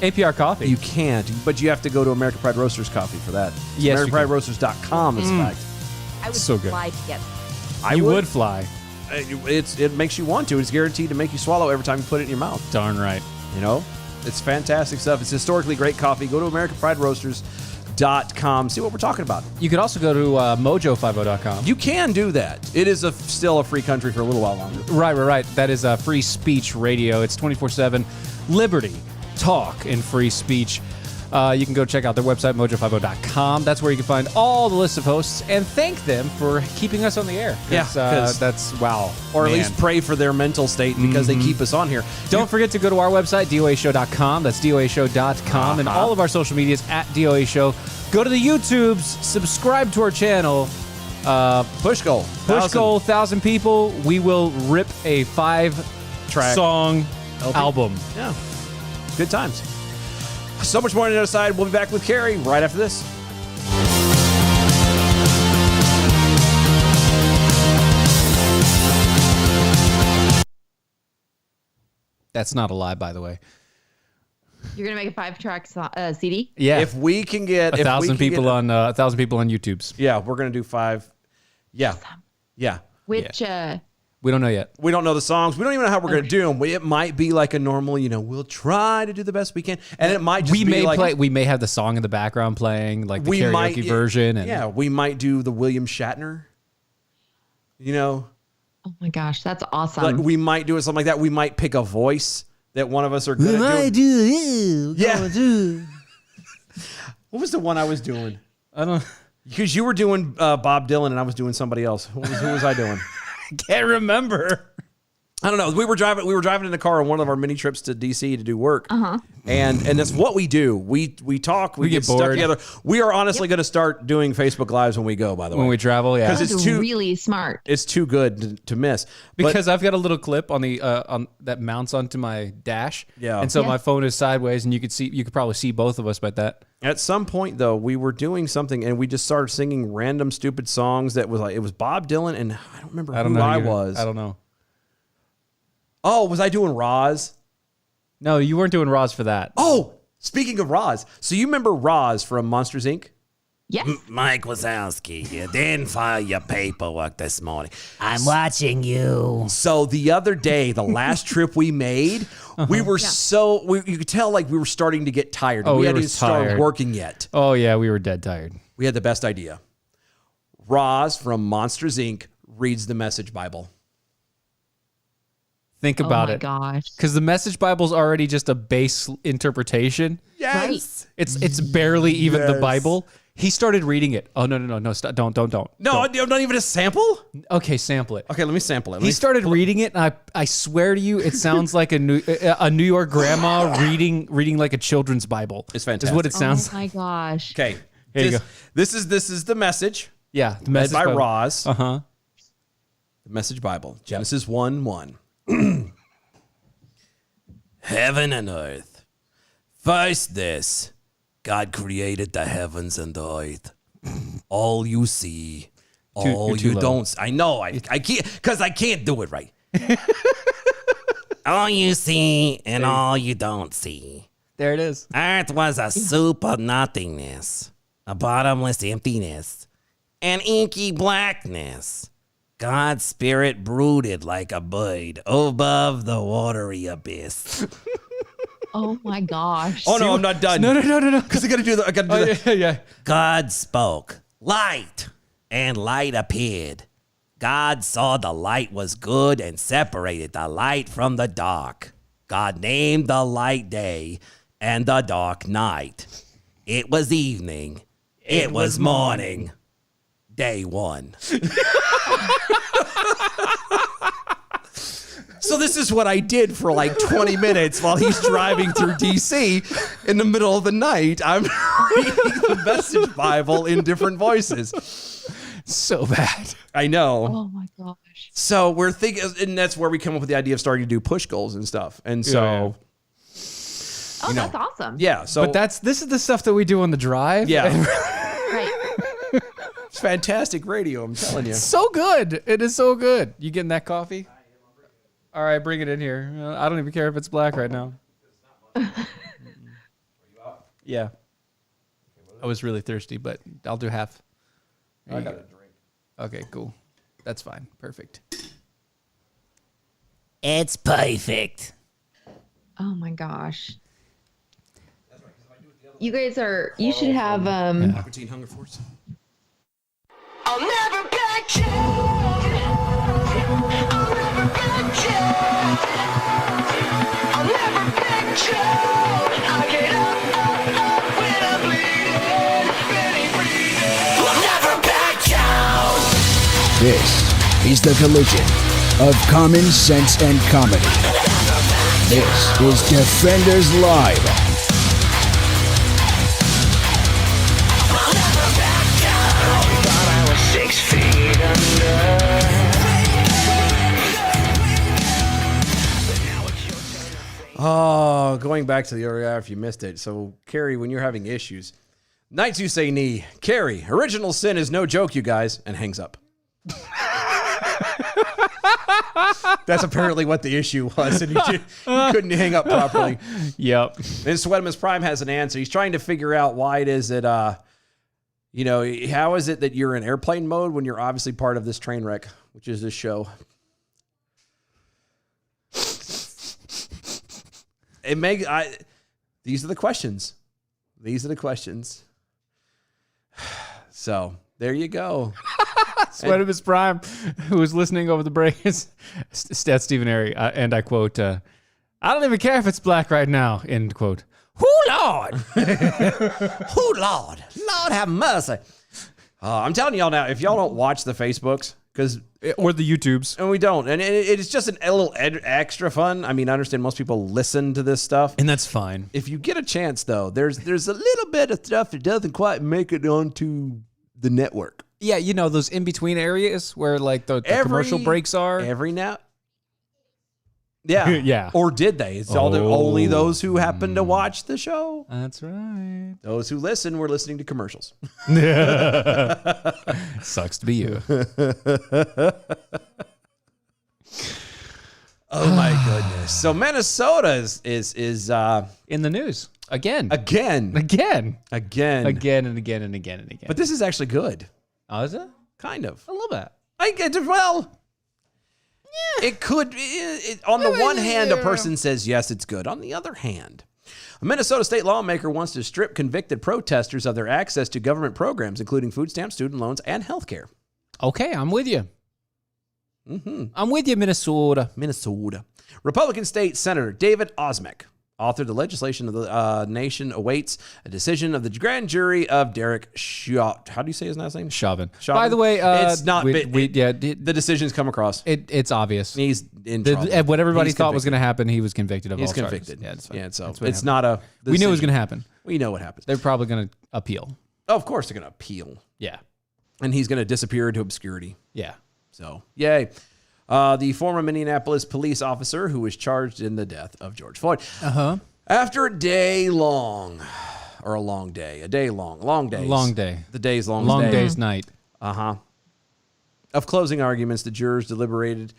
APR coffee. You can't, but you have to go to American Pride Roasters Coffee for that. Yes, you can. AmericanPrideRoasters.com is fact. I would So good. fly to get. you would fly. It makes you want to. It's guaranteed to make you swallow every time you put it in your mouth. Darn right. You know, it's fantastic stuff. It's historically great coffee. Go to AmericanPrideRoasters.com. See what we're talking about. You could also go to mojo50.com. You can do that. It is still a free country for a little while longer. Right. That is free speech radio. It's 24/7 liberty, talk, and free speech. You can go check out their website, mojo50.com. That's where you can find all the list of hosts and thank them for keeping us on the air. 'Cause, that's wow. Or at man. least pray for their mental state because they keep us on here. Don't forget to go to our website, doashow.com. That's doashow.com. And all of our social medias at DOA Show. Go to the YouTubes, subscribe to our channel. Push goal. Push goal, 1,000 people. We will rip a 5-track song album. Yeah. Good times. So much more on the other side. We'll be back with Carrie right after this. That's not a lie, by the way. You're gonna make a 5-track CD. Yeah, If we can get 1,000 people on 1,000 people on YouTube's. Yeah, we're gonna do 5. Yeah. Yeah. Which We don't know yet. We don't know the songs. We don't even know how we're going to do them. It might be like a normal, we'll try to do the best we can. And it might just We be may like, play. We may have the song in the background playing, like the karaoke version. And yeah, we might do the William Shatner. oh my gosh, that's awesome. Like we might do it something like that. We might pick a voice that one of us are good at doing. Yeah. What was the one I was doing? I don't. Because you were doing Bob Dylan and I was doing somebody else. Who was I doing? Can't remember. I don't know. We were driving in the car on one of our mini trips to DC to do work. And that's what we do. We talk, we get stuck bored. together. We are honestly going to start doing Facebook Lives when we go, by the way. When we travel, yeah. 'Cause that's it's too- really smart. It's too good to miss. Because I've got a little clip on the on that mounts onto my dash. Yeah. And so Yeah. my phone is sideways, and you could probably see both of us by that. At some point, though, we were doing something and we just started singing random stupid songs that was like, it was Bob Dylan and I don't remember who I was. I don't know. Oh, was I doing Roz? No, you weren't doing Roz for that. Oh, speaking of Roz. So you remember Roz from Monsters, Inc.? Yes. Mike Wazowski, you didn't file your paperwork this morning. I'm watching you. So the other day, the last trip we made, we were you could tell like we were starting to get tired. Oh, we we hadn't were even started tired. working yet. Oh yeah, we were dead tired. We had the best idea. Roz from Monsters, Inc. reads the Message Bible. Think about oh my it. gosh. Because the Message Bible's already just a base interpretation. Yes. It's barely even the Yes. Bible. He started reading it. Oh no! Stop! Don't! No, not even a sample? Okay, sample it. Okay, let me sample it. He started reading it, and I swear to you, it sounds like a New York grandma reading like a children's Bible. It's Is fantastic. what it sounds Oh my gosh. Okay. Here you go. This is the Message. Yeah, the Read Message by Bible. Roz. Uh-huh. The Message Bible. Genesis 1:1. Heaven and earth. First this, God created the heavens and the earth. All you see, all you're too you low. don't. I know, I can't, because I can't do it right. All you see and all you don't see. There it is. Earth was a soup of nothingness, a bottomless emptiness, an inky blackness. God's spirit brooded like a bird above the watery abyss. Oh my gosh. Oh no, I'm not done. No. Because I gotta do the Yeah. God spoke, light, and light appeared. God saw the light was good and separated the light from the dark. God named the light day and the dark night. It was evening. It was morning. Day one. So this is what I did for like 20 minutes while he's driving through DC in the middle of the night. I'm reading the Message Bible in different voices. So bad. I know. Oh my gosh. So we're thinking, and that's where we come up with the idea of starting to do push goals and stuff. And so, Oh, that's awesome. yeah. So But this is the stuff that we do on the drive. yeah, Right. it's fantastic radio. I'm telling you. So good. It is so good. You getting that coffee? All right, bring it in here. I don't even care if it's black right now. Yeah. I was really thirsty, but I'll do half. I got a drink. Okay, cool. That's fine. Perfect. It's perfect. Oh my gosh. You guys you should have, Appetite Hunger Force. I'll never back down. I'll never back down. I'll never back down. I get up when I'm bleeding, barely breathing. I'll never back down. This is the collision of common sense and comedy. This is Defenders Live. I was 6 feet under. Oh, going back to the earlier, if you missed it. So, Carrie, when you're having issues, Knights Who Say Knee, Carrie, original sin is no joke, you guys, and hangs up. That's apparently what the issue was, and you couldn't hang up properly. Yep. And Sweatimus Prime has an answer. He's trying to figure out why it is that, how is it that you're in airplane mode when you're obviously part of this train wreck, which is this show? These are the questions. These are the questions. So there you go. Sweatimus Prime, who was listening over the break, is Stat Stephen Airy, and I quote, I don't even care if it's black right now, end quote. Who Lord? Who Lord? Lord have mercy. I'm telling y'all now, if y'all don't watch the Facebooks, because Or the YouTubes. and we don't, and it's just a little extra fun. I mean, I understand most people listen to this stuff. And that's fine. If you get a chance, though, there's a little bit of stuff that doesn't quite make it onto the network. Yeah, you know, those in-between areas where, like, the commercial breaks are. Every now. Yeah. Yeah. Or did they? It's only those who happen to watch the show. That's right. Those who listen were listening to commercials. Sucks to be you. Oh my goodness. So Minnesota is In the news. Again. again. Again. Again. Again and again and again and again. But this is actually good. Oh, is it? Kind of. A little bit. I get it. Well, yeah. It could. On the one hand, a person says, yes, it's good. On the other hand, a Minnesota state lawmaker wants to strip convicted protesters of their access to government programs, including food stamps, student loans, and health care. Okay, I'm with you. Mm-hmm. I'm with you, Minnesota. Minnesota. Republican State Senator David Osmek authored the legislation of the nation awaits a decision of the grand jury of Derek Chauvin. How do you say his last name? Chauvin. Chauvin? By the way, it's not. the The decision's come across. it's obvious. He's in trouble. What everybody He's thought was convicted. going to happen, he was convicted of. He's all charges. convicted. Yeah, it's fine. Yeah, so That's what it's happened. not a. We knew it was decision. going to happen. We know what happens. They're probably going to appeal. Oh, of course, they're going to appeal, Yeah. and he's going to disappear into obscurity. Yeah. So, yay. The former Minneapolis police officer who was charged in the death of George Floyd. After a day long, or a long day, long days. Long day. The day's long Long day. day's night. Of closing arguments, the jurors deliberated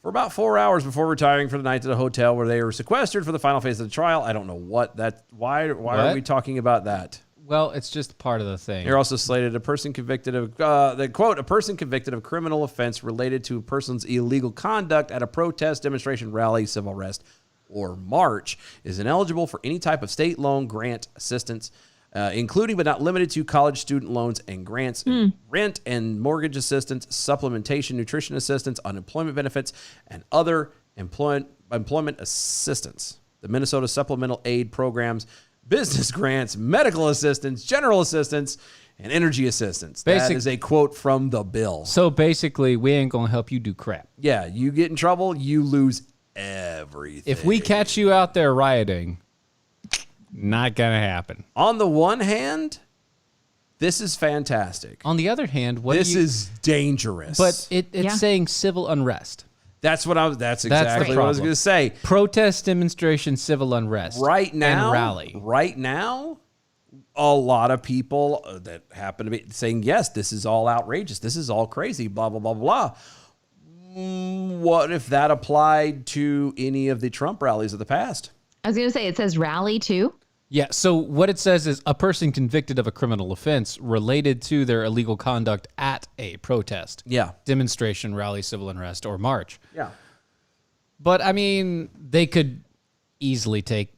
for about 4 hours before retiring for the night to the hotel where they were sequestered for the final phase of the trial. I don't know what that. Why are What? we talking about that? Well, it's just part of the thing. You're also slated a person convicted of the quote a person convicted of criminal offense related to a person's illegal conduct at a protest, demonstration, rally, civil arrest, or march is ineligible for any type of state loan, grant, assistance, including but not limited to college student loans and grants, rent and mortgage assistance, supplementation, nutrition assistance, unemployment benefits, and other employment assistance. The Minnesota Supplemental Aid Programs, business grants, medical assistance, general assistance, and energy assistance. That is a quote from the bill. So basically, we ain't going to help you do crap. Yeah, you get in trouble, you lose everything. If we catch you out there rioting, not gonna happen. On the one hand, this is fantastic. On the other hand, what This do you, is dangerous. but it's Yeah. saying civil unrest. that's what that's the exactly what I was problem. going to say. Protest, demonstration, civil unrest. Right now, and rally. Right now, a lot of people that happen to be saying, yes, this is all outrageous. This is all crazy, blah, blah, blah, blah. What if that applied to any of the Trump rallies of the past? I was going to say, it says rally too. Yeah, so what it says is a person convicted of a criminal offense related to their illegal conduct at a protest, Yeah. demonstration, rally, civil unrest, or march. Yeah. But I mean, they could easily take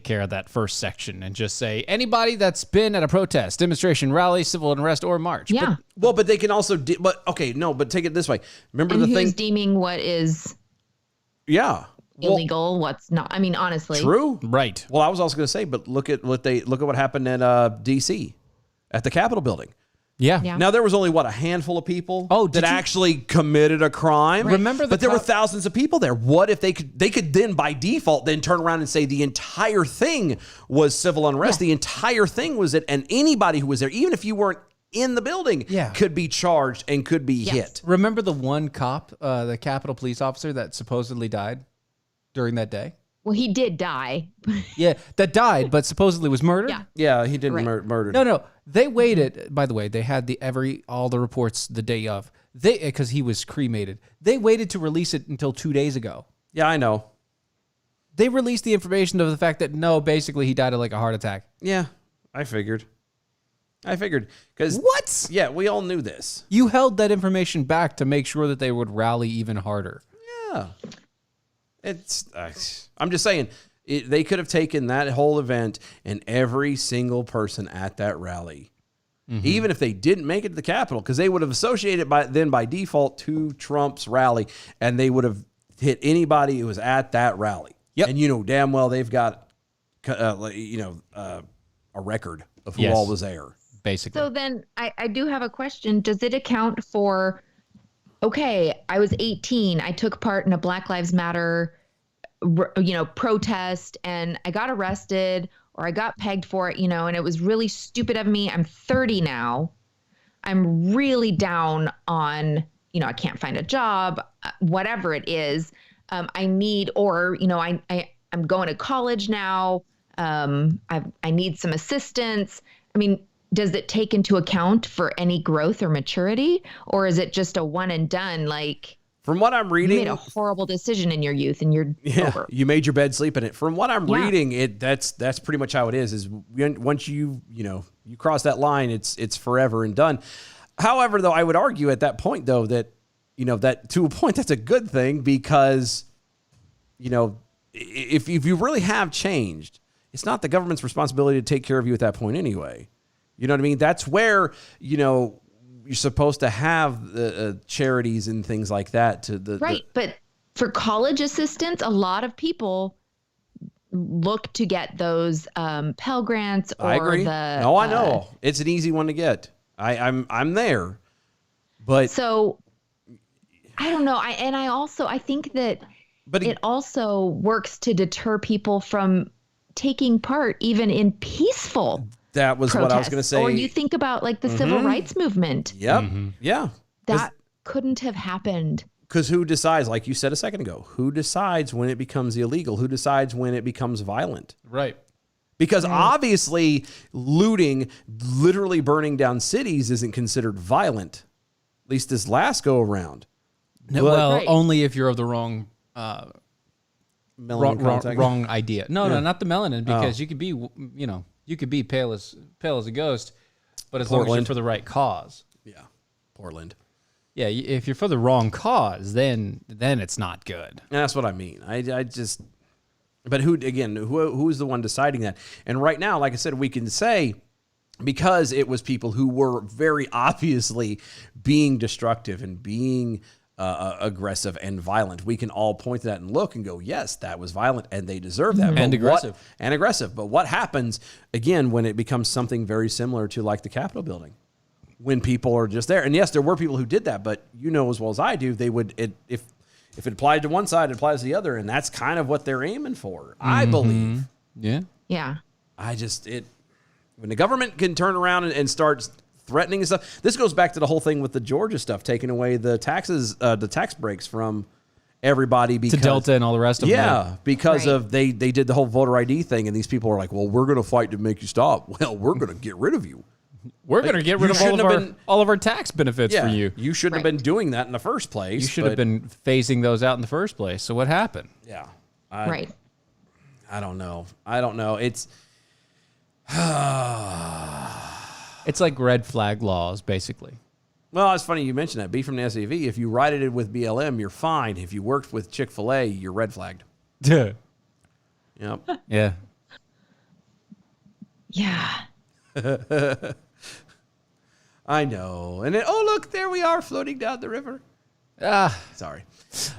care of that first section and just say anybody that's been at a protest, demonstration, rally, civil unrest, or march. Yeah. Well, but they can also, but take it this way. Remember And the who's thing? deeming what is Yeah. Well, illegal, what's not? I mean, honestly. true. Right. Well, I was also going to say, but look at what happened at D.C. at the Capitol building. Yeah. Yeah. Now there was only a handful of people Oh, that did you- actually committed a crime. Remember the but there were cop- thousands of people there. What if they could then by default then turn around and say the entire thing was civil unrest. The entire thing was it, and anybody who was there, even if you weren't in the building, Yeah. could be charged and could be hit. Remember the one cop, the Capitol police officer that supposedly died during that day? Well, he did die. Yeah, that died, but supposedly was murdered? Yeah. Yeah, he didn't Right. murder. No. They waited. By the way, they had all the reports the day of. Because he was cremated. They waited to release it until 2 days ago. Yeah, I know. They released the information of the fact that basically he died of like a heart attack. Yeah, I figured. Because What? Yeah, we all knew this. You held that information back to make sure that they would rally even harder. Yeah. I'm just saying, they could have taken that whole event and every single person at that rally, even if they didn't make it to the Capitol, because they would have associated by default to Trump's rally, and they would have hit anybody who was at that rally. Yep. And you know damn well they've got, a record of who Yes. all was there. Basically. So then I do have a question. Does it account for, okay, I was 18. I took part in a Black Lives Matter, protest, and I got arrested or I got pegged for it, and it was really stupid of me. I'm 30 now. I'm really down on, I can't find a job, whatever it is. I need, or, I'm going to college now. I need some assistance. I mean, does it take into account for any growth or maturity, or is it just a one and done? Like, From what I'm you reading, made a horrible decision in your youth and you're over. you made your bed, sleep in it. From what I'm Yeah. reading, that's pretty much how it is. Is once you cross that line, it's forever and done. However, though, I would argue at that point, though, that that to a point that's a good thing, because if you really have changed, it's not the government's responsibility to take care of you at that point anyway. You know what I mean? That's where you're supposed to have the charities and things like that to the Right. But for college assistance, a lot of people look to get those Pell Grants or I agree. the. No, I know it's an easy one to get. I'm there, but So I don't know. I think that but it also works to deter people from taking part even in peaceful that was what I was protests. going to say. Or you think about like the civil rights movement. Yep. Yeah. That couldn't have happened. Because who decides, like you said a second ago, who decides when it becomes illegal? Who decides when it becomes violent? right. Because obviously looting, literally burning down cities isn't considered violent, at least this last go around. Well, Right. only if you're of the wrong Melanin contact. wrong idea. No, not the melanin, because you could be, you could be pale as a ghost, but as long as you're Portland. for the right cause. Yeah. Portland. Yeah, if you're for the wrong cause, then it's not good. And that's what I mean. I just, but who's the one deciding that? And right now, like I said, we can say, because it was people who were very obviously being destructive and being aggressive and violent, we can all point to that and look and go, yes, that was violent and they deserve that. And But aggressive. and aggressive. But what happens, again, when it becomes something very similar to like the Capitol building? When people are just there. And yes, there were people who did that, but you know as well as I do, they would, if if it applied to one side, it applies to the other, and that's kind of what they're aiming for. I believe. Yeah. Yeah. When the government can turn around and start threatening and stuff. This goes back to the whole thing with the Georgia stuff, taking away the taxes, the tax breaks from everybody because To Delta and all the rest of them. yeah, because Right. of they did the whole voter ID thing, and these people are like, well, we're going to fight to make you stop. Well, we're going to get rid of you. We're going to get rid you of all shouldn't of, have our, been- all of our tax benefits Yeah, for you. You shouldn't have Right. been doing that in the first place. You should have but, been phasing those out in the first place. So what happened? Yeah, Right. I don't know. It's It's like red flag laws, basically. well, it's funny you mentioned that. B from the SAV. If you write it with BLM, you're fine. If you worked with Chick-fil-A, you're red flagged. Yeah. Yep. Yeah. Yeah. I know. And then, oh, look, there we are floating down the river. Sorry.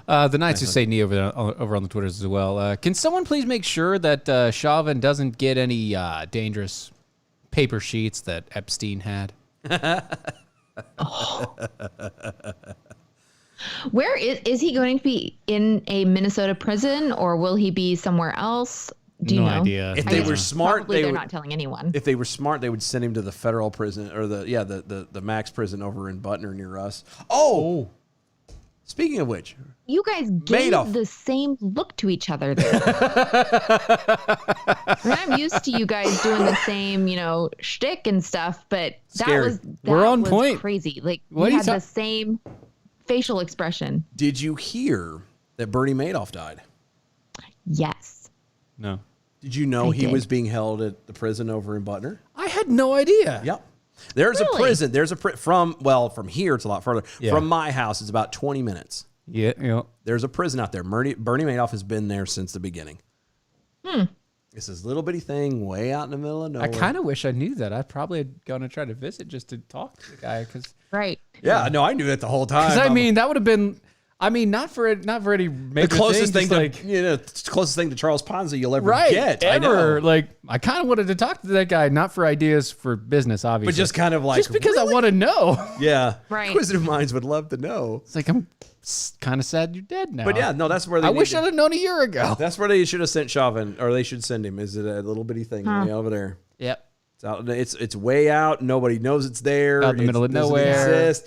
The Knights Who Say Knee over on the Twitters as well. Can someone please make sure that Chauvin doesn't get any dangerous paper sheets that Epstein had? Where is he going to be, in a Minnesota prison, or will he be somewhere else? Do you No know? idea. If I they guess were smart, probably they they're would, not telling anyone. if they were smart, they would send him to the federal prison or the max prison over in Butner near us. Oh. Speaking of which, You guys gave Madoff. the same look to each other there. I mean, I'm used to you guys doing the same, shtick and stuff, but Scary. that We're on was point. crazy. Like, What are you you had the same facial expression. did you hear that Bernie Madoff died? Yes. No. Did you know I he did. was being held at the prison over in Butner? I had no idea. Yep. There's a Really? prison. There's from here it's a lot further. Yeah. From my house it's about 20 minutes. Yeah. There's a prison out there. Bernie Madoff has been there since the beginning. It's this little bitty thing way out in the middle of I nowhere. kind of wish I knew that. I'd probably going to try to visit just to talk to the guy because Right. Yeah, no, I knew that the whole time. I mean that would have been. I mean, not for any major the closest thing, thing just to it's the closest thing to Charles Ponzi you'll ever right get. I ever. know. Like I kind of wanted to talk to that guy, not for ideas for business, obviously, But just kind of like just because I want to know. Yeah. Right. Inquisitive minds would love to know. It's like I'm kind of sad you're dead now. But yeah, no, that's where they I need wish to- I'd have known a year ago. That's where they should have sent Chauvin, or they should send him. Is it a little bitty thing way over there? Yep. It's out. It's way out. Nobody knows it's there. Out in the middle of doesn't nowhere. exist.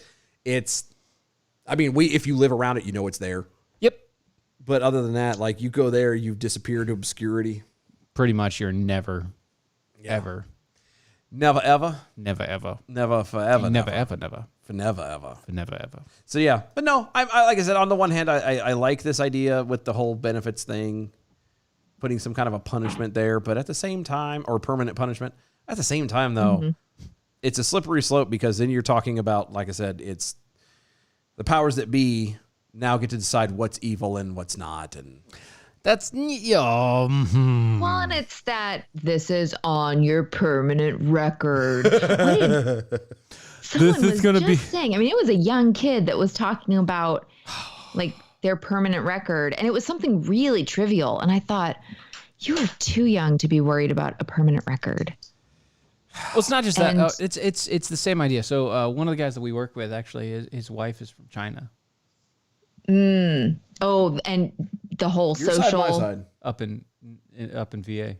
I mean, if you live around it, you know it's there. Yep. But other than that, like you go there, you've disappeared to obscurity. Pretty much, you're never, ever, Never ever, never, never forever, never, ever, never, for never ever. never, ever. So yeah, but no, I like I said, on the one hand, I like this idea with the whole benefits thing, putting some kind of a punishment there, but at the same time, or permanent punishment. At the same time, though, it's a slippery slope because then you're talking about, like I said, it's the powers that be now get to decide what's evil and what's not, and That's Well, and it's that this is on your permanent record. Someone was gonna just be- saying. I mean, it was a young kid that was talking about like their permanent record, and it was something really trivial. And I thought, you are too young to be worried about a permanent record. Well, it's not just that. And- It's the same idea. So one of the guys that we work with, actually, his wife is from China, Oh, and the whole your social. side, my side, up in VA.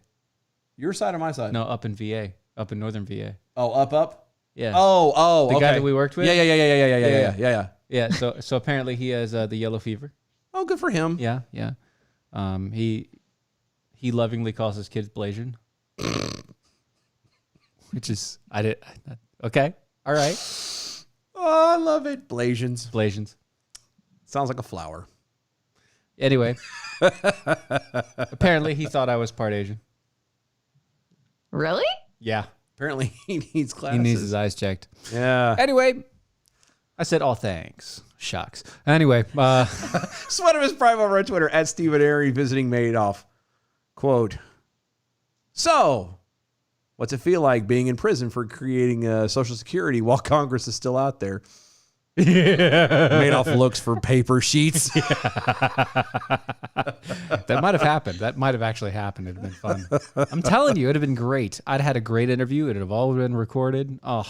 your side or my side? No, up in VA, up in northern VA. Oh, up. Yeah. Oh, The okay. guy that we worked with? Yeah. Yeah. So apparently he has the yellow fever. Oh, good for him. Yeah. Yeah. He lovingly calls his kids Blasian, which is okay. All right. Oh, I love it. Blasians. Blasians. Sounds like a flower. Anyway, apparently he thought I was part Asian. Really? Yeah. Apparently he needs glasses. He needs his eyes checked. Yeah. Anyway, I said, "Oh, thanks." Shucks. Anyway, Sweater is prime over on Twitter at Stephen Airy visiting Madoff. Quote, so, what's it feel like being in prison for creating Social Security while Congress is still out there? Madoff looks for paper sheets. that might have happened. That might have actually happened. It'd have been fun. I'm telling you, it'd have been great. I'd had a great interview. It'd have all been recorded. Oh.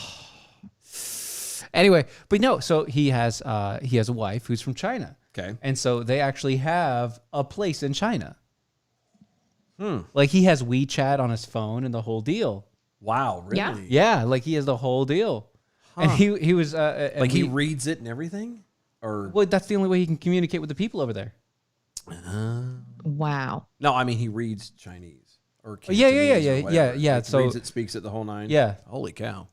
Anyway, but no. So he has a wife who's from China, Okay. And so they actually have a place in China. Like he has WeChat on his phone and the whole deal. Wow, really? Yeah. Yeah, like he has the whole deal. And he was and Like he we- reads it and everything? Or well, that's the only way he can communicate with the people over there. Wow. no, I mean he reads Chinese or Yeah, Cantonese yeah, or yeah, whatever. yeah. Like, So- reads it, speaks it, the whole nine. Yeah. Holy cow!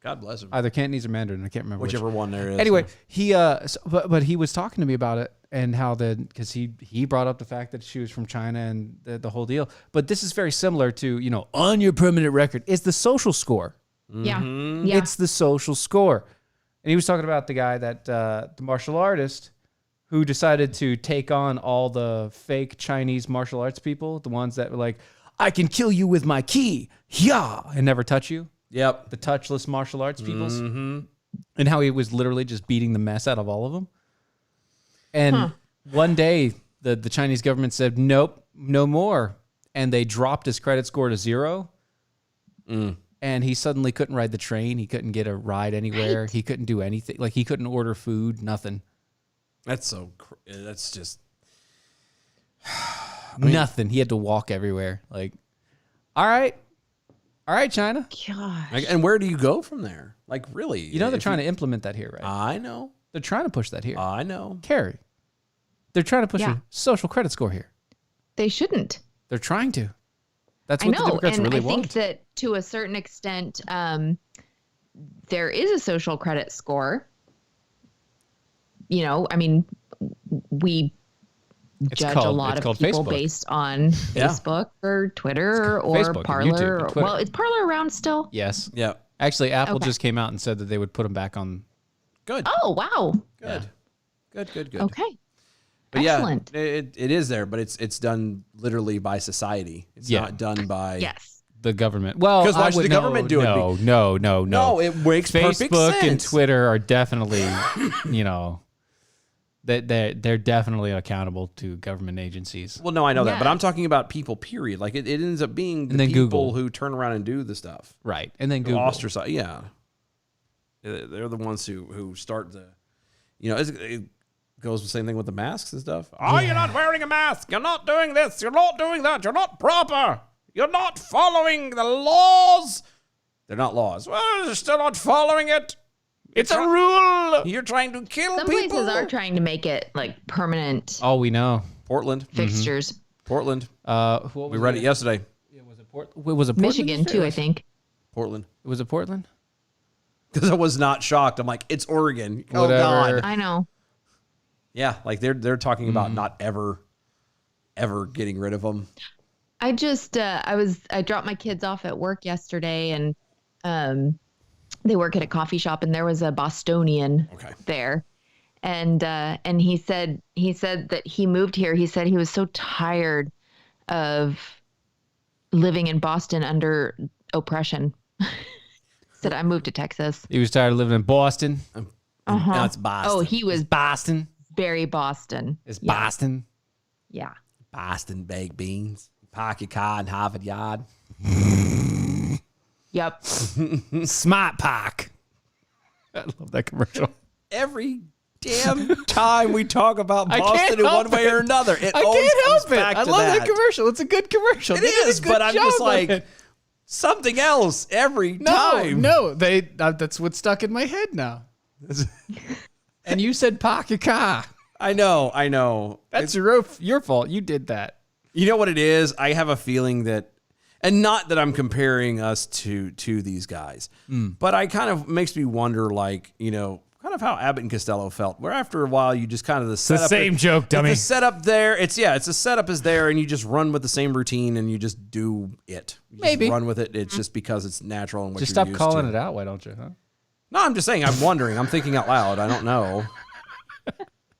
God bless him. Either Cantonese or Mandarin. I can't remember which. Whichever one there is. Anyway, he but he was talking to me about it and how because he brought up the fact that she was from China and the whole deal. But this is very similar to on your permanent record is the social score. Yeah. Mm-hmm. Yeah. It's the social score, and he was talking about the guy that the martial artist who decided to take on all the fake Chinese martial arts people, the ones that were like, I can kill you with my ki, yeah, and never touch you. Yep. The touchless martial arts peoples, and how he was literally just beating the mess out of all of them. And one day, the Chinese government said, nope, no more. And they dropped his credit score to 0. And he suddenly couldn't ride the train. He couldn't get a ride anywhere. He couldn't do anything. Like he couldn't order food, nothing. That's that's just Nothing. He had to walk everywhere. Like, all right, China. Gosh. like, and where do you go from there? Like really? You know they're trying to implement that here, right? I know. They're trying to push that here. I know. Carrie, they're trying to push Yeah. a social credit score here. They shouldn't. They're trying to. That's I what the know. Democrats And really I think want. that to a certain extent, there is a social credit score. I mean, we judge a lot it's of called people Facebook. based on Yeah. Facebook or Twitter or Facebook and YouTube Parler. and Twitter. Well, is Parler around still? Yes. Yeah. Actually, Apple Okay. just came out and said that they would put them back on. Good. Oh, wow. Good. Good. Okay. But Excellent. yeah, it is there, but it's done literally by society. It's Yeah. not done by Yes. The government. Well, 'Cause why I should would- the government do it? No. No, it makes perfect Facebook and sense. Twitter are definitely, they're definitely accountable to government agencies. Well, no, I know that, Yeah. but I'm talking about people. Period. Like it ends up being the And then people Google. who turn around and do the stuff. Right. And then Who Google. ostracize. Yeah, they're the ones who start the. It goes the same thing with the masks and stuff. Oh, you're not wearing a mask. You're not doing this. You're not doing that. You're not proper. You're not following the laws. They're not laws. Well, you're still not following it. It's a rule. You're trying to kill Some people. places are trying to make it like permanent All we know. Portland. fixtures. Portland. What We read it yesterday. Was it Portland? Michigan, too, I think. Portland. Was it Portland? Because I was not shocked. I'm like, it's Oregon. Oh Whatever. God. I know. Yeah, like they're talking about not ever getting rid of them. I just I dropped my kids off at work yesterday, and they work at a coffee shop, and there was a Bostonian Okay. there, and he said that he moved here. He said he was so tired of living in Boston under oppression. Said I moved to Texas. He was tired of living in Boston. No, it's Boston. Oh, he was Boston. very Boston. It's Yeah. Boston. Yeah. Boston baked beans. Park your car in Harvard Yard. Yep. Smart Park. I love that commercial. Every damn time we talk about I can't Boston in one help way it. or another, it I always can't comes help it. back I to love that commercial. It's a good commercial. It They did a is, good but I'm just job on like it. something else every No, time. no, that's what's stuck in my head now. And you said park your car. I know. That's your fault. You did that. You know what it is? I have a feeling that, and not that I'm comparing us to these guys, but I kind of makes me wonder, like, kind of how Abbott and Costello felt, where after a while you just kind of the setup. same joke, dummy. The setup there, it's a setup is there, and you just run with the same routine, and you just do it. You Maybe. just run with it. It's just because it's natural and what Just you're stop used calling to. it out. Why don't you? Huh? No, I'm just saying. I'm wondering. I'm thinking out loud. I don't know.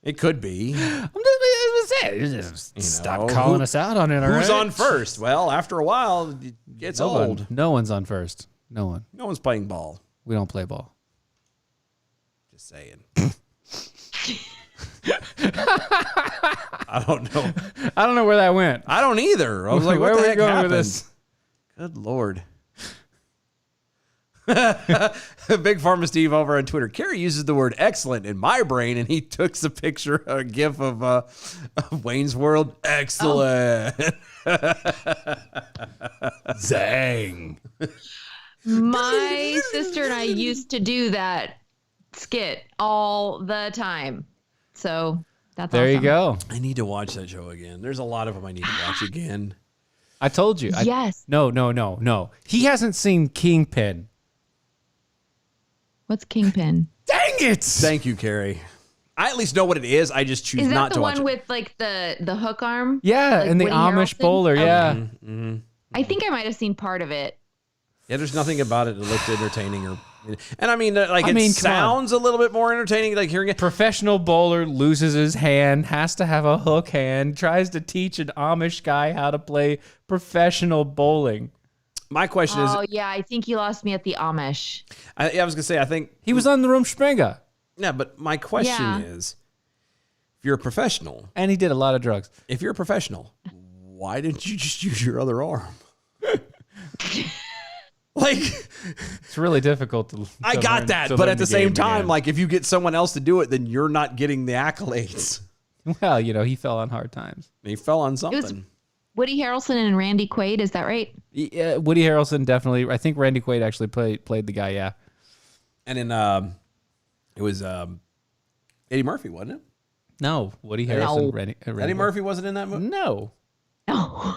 It could be. I'm just saying. Stop know, calling who- us out on it. all Who's right? on first? Well, after a while, it gets No old. one. No one's on first. No one. No one's playing ball. We don't play ball. Just saying. I don't know. I don't know where that went. I don't either. I was like, Where what are the we heck going happened? with this? Good Lord. Big Pharma Steve over on Twitter. Carrie uses the word excellent in my brain, and he took a picture, a gif of Wayne's World. Excellent. Zang. My sister and I used to do that skit all the time. So that's There you awesome. go. I need to watch that show again. There's a lot of them I need to watch again. I told you. Yes. No. He hasn't seen Kingpin. What's Kingpin? Dang it! Thank you, Carrie. I at least know what it is. I just choose Is not that to the watch one it. with like the hook arm? Yeah, Like and the Woody Amish Harrelson? bowler. Okay. Yeah. I think I might have seen part of it. Yeah, there's nothing about it that looked entertaining or, and I mean, like I it mean, come on. sounds a little bit more entertaining, like hearing it. Professional bowler loses his hand, has to have a hook hand, tries to teach an Amish guy how to play professional bowling. My question is, Oh yeah, I think you lost me at the Amish. I was gonna say, I think He was on the Rumspringa, yeah, but my question Yeah. is, if you're a professional, and he did a lot of drugs. if you're a professional, why didn't you just use your other arm? Like, It's really difficult to. I to got learn- that, to but learn at the game same time, again. like if you get someone else to do it, then you're not getting the accolades. well, he fell on hard times. He fell on something. Woody Harrelson and Randy Quaid, is that right? Yeah, Woody Harrelson definitely. I think Randy Quaid actually played the guy. Yeah. And then it was Eddie Murphy, wasn't it? No, Woody Harrelson. No. Randy Eddie Murphy wasn't in that movie. No. No.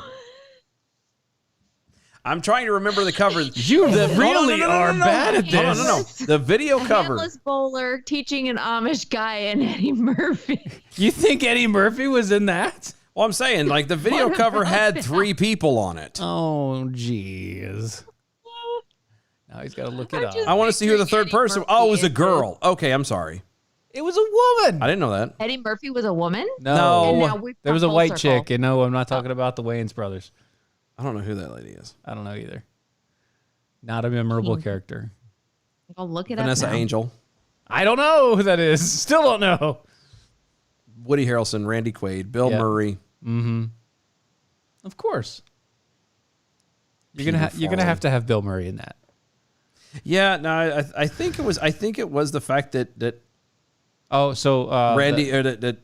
I'm trying to remember the cover. You really are bad at Hold on, this. no. The video cover. Handless bowler teaching an Amish guy and Eddie Murphy. You think Eddie Murphy was in that? Well, I'm saying, like, the video cover had 3 people on it. Oh, jeez. Now he's got to look it up. just- I want to see who the third Eddie person. Murphy Oh, it was a is girl. Okay, I'm sorry. It was a woman. I didn't know that. Eddie Murphy was a woman? No, And now we've there was a come full white circle. chick, and no, I'm not talking about the Wayans brothers. I don't know who that lady is. I don't know either. Not a memorable character. I'll look it Vanessa up now. Angel, I don't know who that is. Still don't know. Woody Harrelson, Randy Quaid, Bill Yeah. Murray. Of course. You're Peter gonna have to have Bill Murray in that. Yeah, no, I think it was. I think it was the fact that Oh, so Randy or that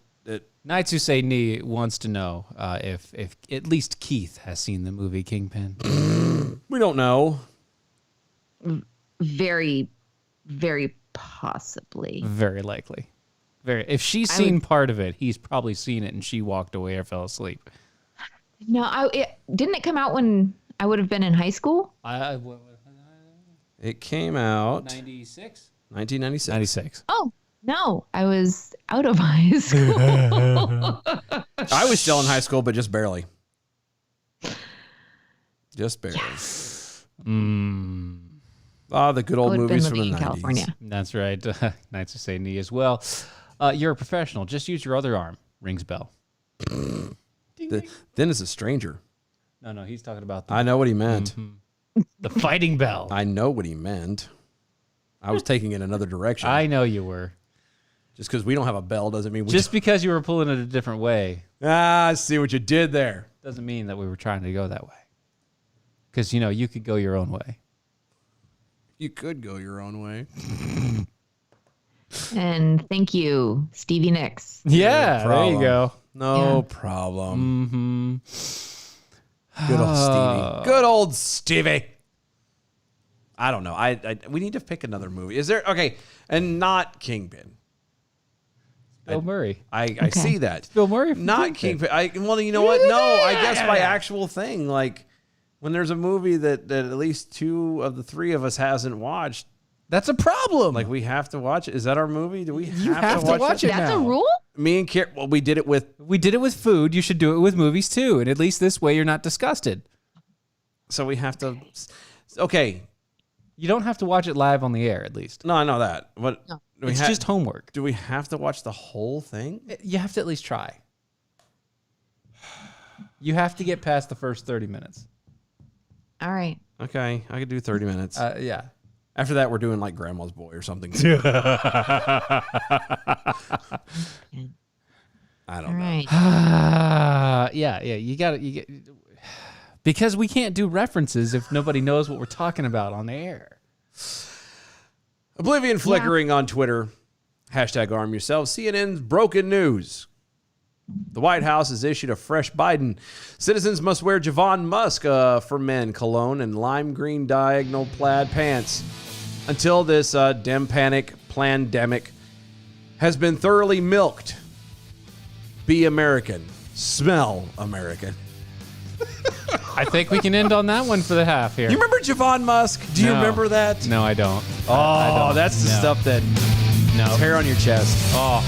Knights Who Say Knee wants to know if at least Keith has seen the movie Kingpin. we don't know. Very, very possibly. Very likely. If she's seen part of it, he's probably seen it and she walked away or fell asleep. No, didn't it come out when I would have been in high school? It came out 96? 1996. 96. Oh, no, I was out of high school. I was still in high school, but just barely. Just barely. Ah, the good I old would have been movies from the living in 90s. California. That's right. Knights Who Say Knee as well. You're a professional. Just use your other arm. Rings bell. Then it's a stranger. No, he's talking about I know what he meant. the fighting bell. I know what he meant. I was taking it another direction. I know you were. Just because we don't have a bell doesn't mean we Just because you were pulling it a different way I see what you did there. doesn't mean that we were trying to go that way. Because, you could go your own way. You could go your own way. And thank you, Stevie Nicks. Yeah, there you problem. go. No Yeah. problem. Good old Stevie. Good old Stevie. I don't know. We need to pick another movie. Is there okay? And not Kingpin. Bill Murray. I see that. Bill Murray from Not Kingpin. Kingpin. Well, you know what? No, I guess my actual thing. Like when there's a movie that at least 2 of the 3 of us hasn't watched, That's a problem. like we have to watch it. Is that our movie? Do we You have to watch it That's now. a rule? Me and Karen. Well, we did it with. We did it with food. You should do it with movies too. And at least this way you're not disgusted. So we have to. Okay. You don't have to watch it live on the air, at least. No, I know that. But do we It's just homework. Do we have to watch the whole thing? You have to at least try. You have to get past the first 30 minutes. All right. Okay, I could do 30 minutes. Yeah. After that, we're doing like Grandma's Boy or something. I don't All know. right. Yeah. You got to. Because we can't do references if nobody knows what we're talking about on the air. Oblivion flickering on Twitter. Hashtag arm yourselves. CNN's broken news. The White House has issued a fresh Biden. Citizens must wear Javon Musk for men cologne and lime green diagonal plaid pants until this Dem panic plandemic has been thoroughly milked. Be American. Smell American. I think we can end on that one for the half here. You remember Javon Musk? Do you No. remember that? No, I don't. Oh, I don't. that's the No. stuff that No. hair on your chest. Oh.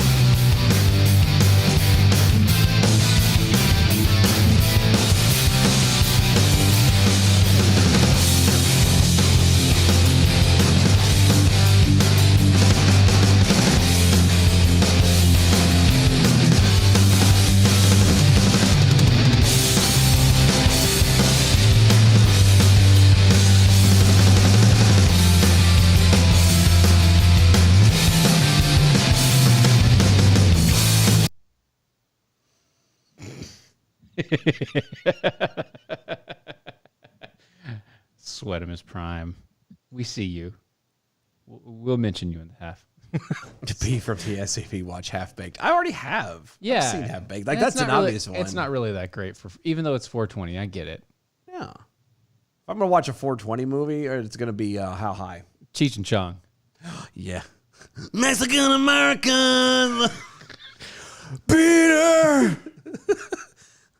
Sweat him is prime. We see you. We'll mention you in the half. To be from the SAP Watch Half Baked. I already have. Yeah, I've seen Half Baked. Like, And that's it's an not really- obvious one. It's not really that great for, even though it's 420. I get it. Yeah. If I'm going to watch a 420 movie, or it's going to be How High? Cheech and Chong. Yeah. Mexican American. Peter!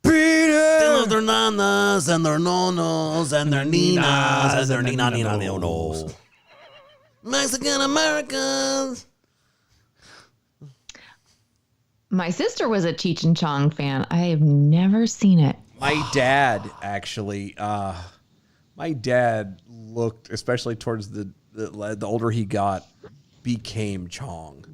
They Peter! love their nanas and their nonos and their ninas and their nina nonos. Mexican Americans. My sister was a Cheech and Chong fan. I have never seen it. My dad, actually, my dad looked, especially towards the older he got, became Chong.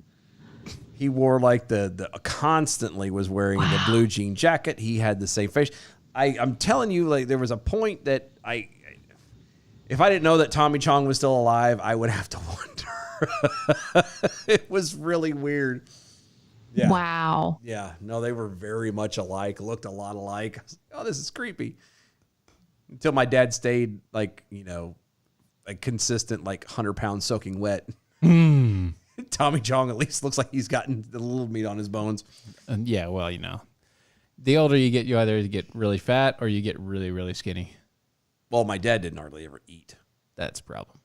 He wore like the constantly was wearing the blue jean jacket. He had the same face. I'm telling you, like, there was a point that if I didn't know that Tommy Chong was still alive, I would have to wonder. It was really weird. Yeah. Wow. Yeah. No, they were very much alike, looked a lot alike. I was like, oh, this is creepy. Until my dad stayed like, like consistent, like 100 pounds soaking wet. Tommy Chong at least looks like he's gotten a little meat on his bones. And yeah, well, the older you get, you either get really fat or you get really, really skinny. Well, my dad didn't hardly ever eat. That's a problem.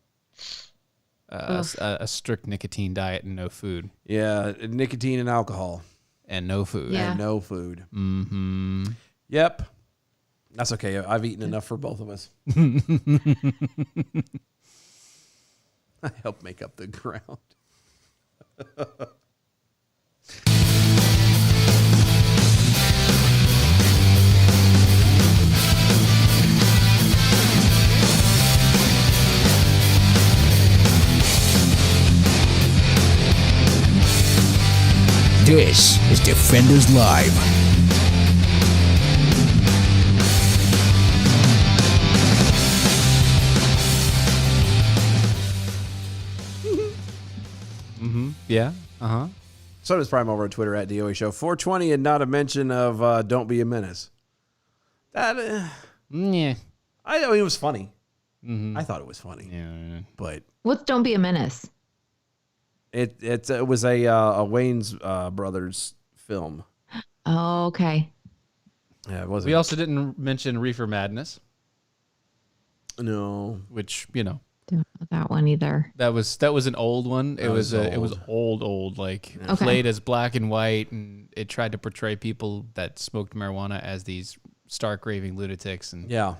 A strict nicotine diet and no food. Yeah, nicotine and alcohol. And no food. Yeah. And no food. Mm-hmm. Yep. That's okay. I've eaten enough for both of us. I help make up the ground. This is Defenders Live. Yeah. Uh-huh. So does Prime over on Twitter at DOA Show 420, and not a mention of Don't Be a Menace. That Yeah. I know it was funny. I thought it was funny, Yeah. but What's Don't Be a Menace? it was a Wayne's Brothers film. Oh, okay. Yeah, it wasn't. We also didn't mention Reefer Madness, no. which, Don't know that one either. that was an old one. It was old, like Okay. played as black and white, and it tried to portray people that smoked marijuana as these stark raving lunatics, and Yeah,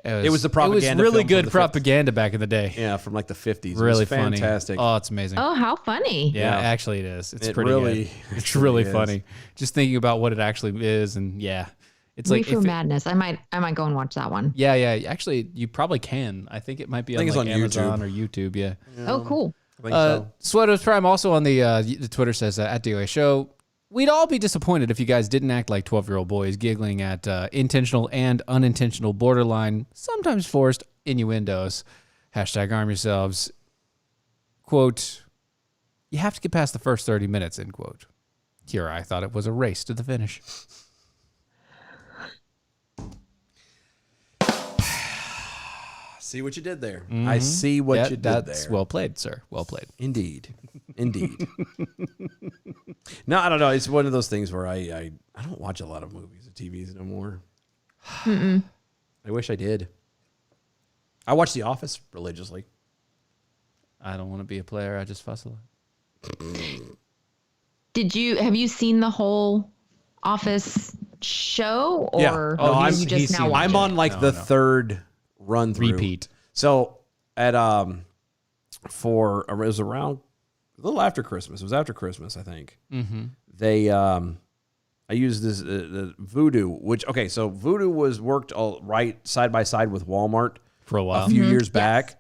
it was the propaganda It was really film from good the propaganda back in the day. yeah, from like the 50s. Really it was funny. fantastic. Oh, it's amazing. Oh, how funny. Yeah, Yeah. actually it is. It's It pretty really- good. it It's really really is. funny. Just thinking about what it actually is, and yeah. It's like Reefer if it- Madness. I might go and watch that one. Yeah. Actually, you probably can. I think it might be I on, think it's like on Amazon or YouTube. Yeah. Oh, cool. I think so. Sweatos Prime also on the Twitter says at DOA Show, we'd all be disappointed if you guys didn't act like 12-year-old boys giggling at intentional and unintentional borderline, sometimes forced innuendos. Hashtag arm yourselves. Quote, you have to get past the first 30 minutes, end quote. Here, I thought it was a race to the finish. See what you did there. I see what you did That's there. well played, sir. Well played. Indeed. No, I don't know. It's one of those things where I don't watch a lot of movies or TVs no more. I wish I did. I watch The Office religiously. I don't want to be a player. I just fuss a lot. Have you seen the whole Office show, or Yeah. or No, are he's you just now seen it. watching I'm on like No, the no. third run through. Repeat. So at it was around a little after Christmas. It was after Christmas, I think. Mm-hmm. They I used this Voodoo, so Voodoo was worked all right side by side with Walmart For a while. a few years back.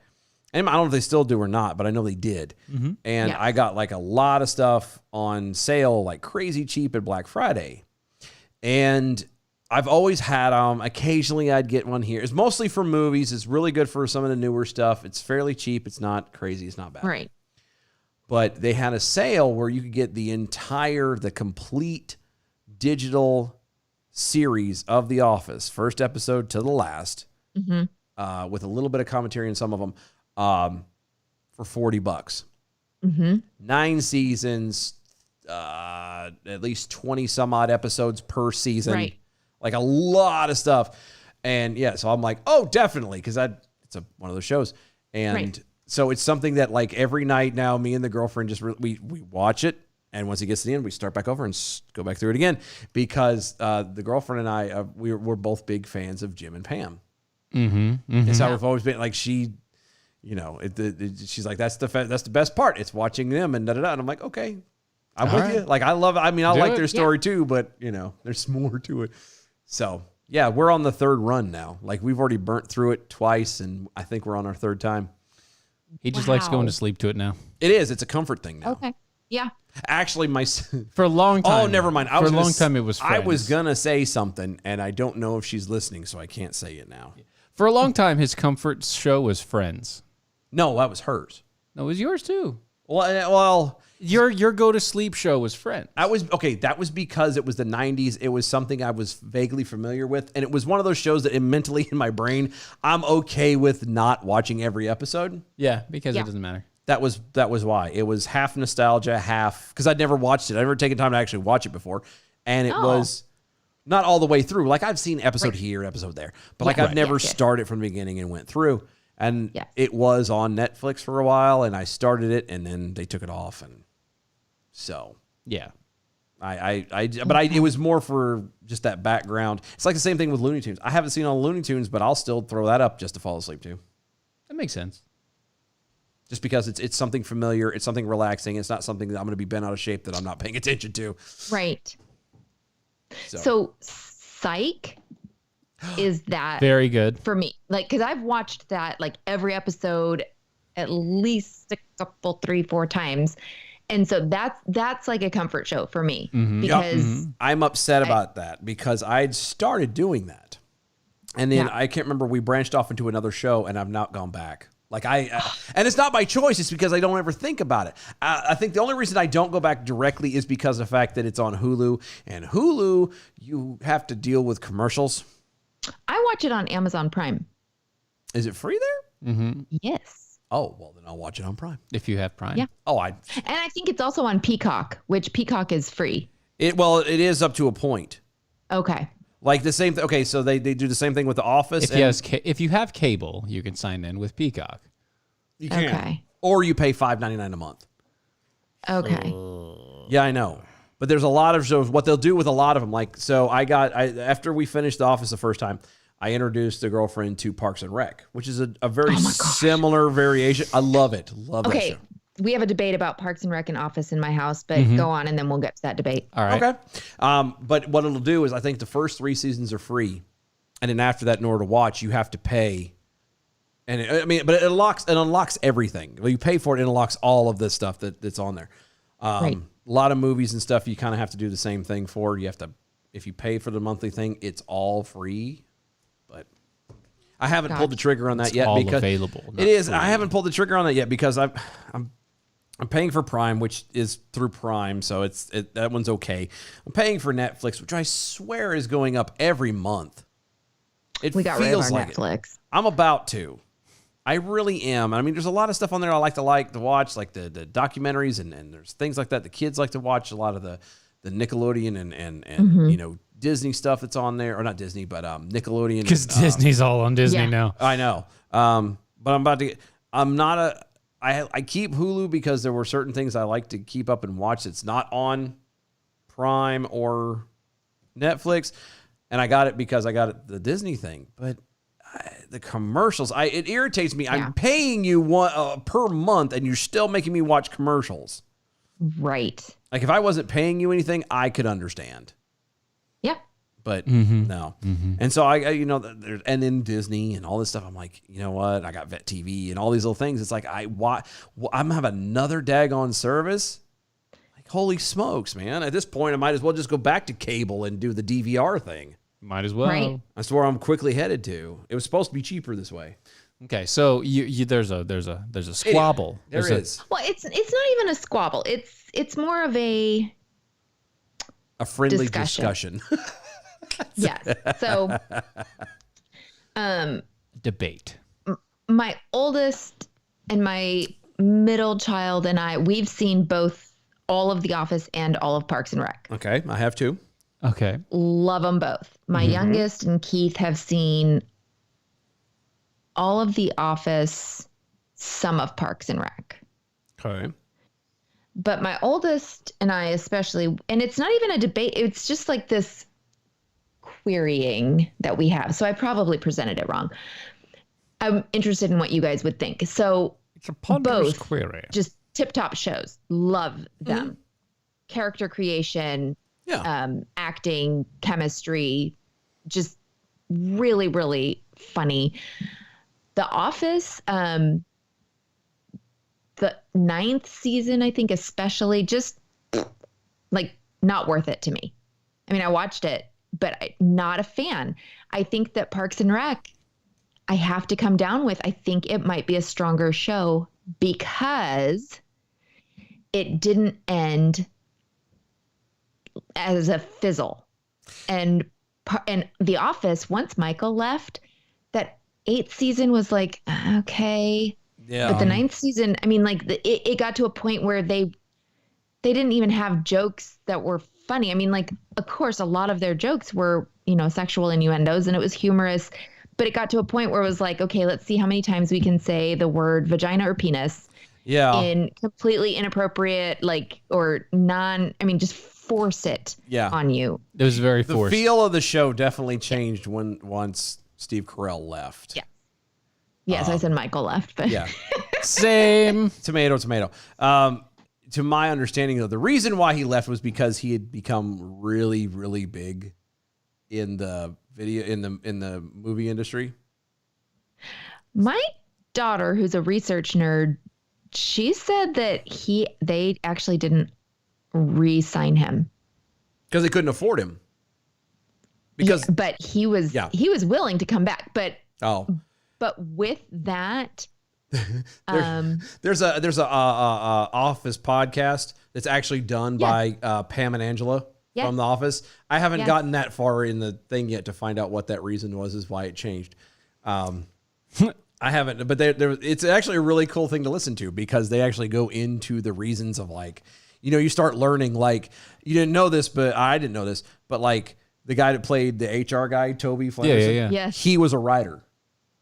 And I don't know if they still do or not, but I know they did. And Yeah. I got like a lot of stuff on sale, like crazy cheap at Black Friday. And I've always had them. Occasionally I'd get one here. It's mostly for movies. It's really good for some of the newer stuff. It's fairly cheap. It's not crazy. It's not bad. Right. But they had a sale where you could get the complete digital series of The Office, first episode to the last, with a little bit of commentary in some of them, for $40. 9 seasons, at least 20 some odd episodes per season, Right. like a lot of stuff. And yeah, so I'm like, oh, definitely, because it's one of those shows, and Right. so it's something that like every night now, me and the girlfriend we watch it. And once it gets to the end, we start back over and go back through it again, because the girlfriend and I, we're both big fans of Jim and Pam. It's how we've always been. Like she's like, that's the best part. It's watching them and da-da-da. And I'm like, okay, I'm with you. Like I like their story too, but there's more to it. So yeah, we're on the third run now. Like we've already burnt through it twice, and I think we're on our third time. He just likes going Wow. to sleep to it now. It's a comfort thing now. Okay. Yeah. Actually, For a long time. Oh, never mind. For a long time, it was I was Friends. gonna say something, and I don't know if she's listening, so I can't say it now. For a long time, his comfort show was Friends. No, that was hers. No, it was yours too. Well, Your go to sleep show was Friends. that was because it was the 90s. It was something I was vaguely familiar with, and it was one of those shows that mentally in my brain, I'm okay with not watching every episode. Yeah, because Yeah. it doesn't matter. That was why. It was half nostalgia, half because I'd never watched it. I'd never taken time to actually watch it before, and it was not all the way through. Like I've seen episode here, episode there, but like I've never started from the beginning and went through. And it was on Netflix for a while, and I started it, and then they took it off, and so Yeah. it was more for just that background. It's like the same thing with Looney Tunes. I haven't seen all Looney Tunes, but I'll still throw that up just to fall asleep to. That makes sense. Just because it's something familiar, it's something relaxing. It's not something that I'm going to be bent out of shape that I'm not paying attention to. Right. So Psych is that Very good. for me. Like, because I've watched that like every episode at least a couple, 3-4 times. And so that's like a comfort show for me because I'm upset about that because I'd started doing that. And then I can't remember, we branched off into another show and I've not gone back. Like and it's not by choice. It's because I don't ever think about it. I think the only reason I don't go back directly is because of the fact that it's on Hulu, and Hulu, you have to deal with commercials. I watch it on Amazon Prime. Is it free there? Yes. Oh, well then I'll watch it on Prime. If you have Prime. Yeah. Oh, And I think it's also on Peacock, which Peacock is free. it is up to a point. Okay. Like the same thing. Okay, so they do the same thing with The Office. If you have cable, you can sign in with Peacock. You can. Okay. Or you pay $5.99 a month. Okay. Yeah, I know. But there's a lot of shows. What they'll do with a lot of them, like, so after we finished The Office the first time, I introduced the girlfriend to Parks and Rec, which is a very similar variation. I love it. Love that Okay. show. We have a debate about Parks and Rec and Office in my house, but go on and then we'll get to that debate. All right. Okay. But what it'll do is I think the first 3 seasons are free. And then after that, in order to watch, you have to pay. And but it unlocks everything. Well, you pay for it, it unlocks all of this stuff that's on there. Right. A lot of movies and stuff you kind of have to do the same thing for. You have to, if you pay for the monthly thing, it's all free. But I haven't pulled the trigger on that yet all because available, not it is. free. I haven't pulled the trigger on that yet because I'm paying for Prime, which is through Prime, so that one's okay. I'm paying for Netflix, which I swear is going up every month. We got rid of our Netflix. I'm about to. I really am. I mean, there's a lot of stuff on there I like to watch, like the documentaries and there's things like that. The kids like to watch a lot of the Nickelodeon and you know, Disney stuff that's on there, or not Disney, but Nickelodeon. Because and, Disney's all on Disney Yeah. now. I know. But I'm about to get, I keep Hulu because there were certain things I like to keep up and watch that's not on Prime or Netflix. And I got it because I got the Disney thing. But the commercials, it irritates me. I'm paying you one per month and you're still making me watch commercials. Right. Like if I wasn't paying you anything, I could understand. Yep. But no. And so I you know, and then Disney and all this stuff. I'm like, you know what? I got Vet TV and all these little things. It's like I'm gonna have another daggone service. Like, holy smokes, man! At this point, I might as well just go back to cable and do the DVR thing. Might as well. Right. That's where I'm quickly headed to. It was supposed to be cheaper this way. Okay, so you there's a squabble. There There's a- is Well, it's not even a squabble. It's more of a a friendly discussion. discussion. yes. So debate. my oldest and my middle child and I, we've seen both all of The Office and all of Parks and Rec. Okay, I have two. Okay. Love them both. My youngest and Keith have seen all of The Office, some of Parks and Rec. Okay. But my oldest and I especially, and it's not even a debate, it's just like this querying that we have. So I probably presented it wrong. I'm interested in what you guys would think. So It's a ponderous both query. just tip-top shows. Love them. Character creation, Yeah. acting, chemistry, just really, really funny. The Office, the 9th season, I think especially, just like not worth it to me. I mean, I watched it, but not a fan. I think that Parks and Rec, I have to come down with, I think it might be a stronger show because it didn't end as a fizzle. And The Office, once Michael left, that 8th season was like, okay. Yeah. But the 9th season, I mean, like it got to a point where they didn't even have jokes that were funny. I mean, like, of course, a lot of their jokes were, you know, sexual innuendos and it was humorous, but it got to a point where it was like, okay, let's see how many times we can say the word vagina or penis Yeah. in completely inappropriate, like, or just force it on you. It was very The forced. feel of the show definitely changed once Steve Carell left. Yeah. Yes, I said Michael left, but Yeah. Same. Tomato. To my understanding, though, the reason why he left was because he had become really, really big in the movie industry. my daughter, who's a research nerd, she said that they actually didn't re-sign him. Because they couldn't afford him. Because But he was willing to come back. But with that, there's a Office podcast that's actually done by Pam and Angela from The Office. I haven't gotten that far in the thing yet to find out what that reason was, is why it changed. I haven't, but it's actually a really cool thing to listen to because they actually go into the reasons of, like, you know, you start learning, like, you didn't know this, but I didn't know this, but like the guy that played the HR guy, Toby Flanderson, Yeah. Yes. he was a writer.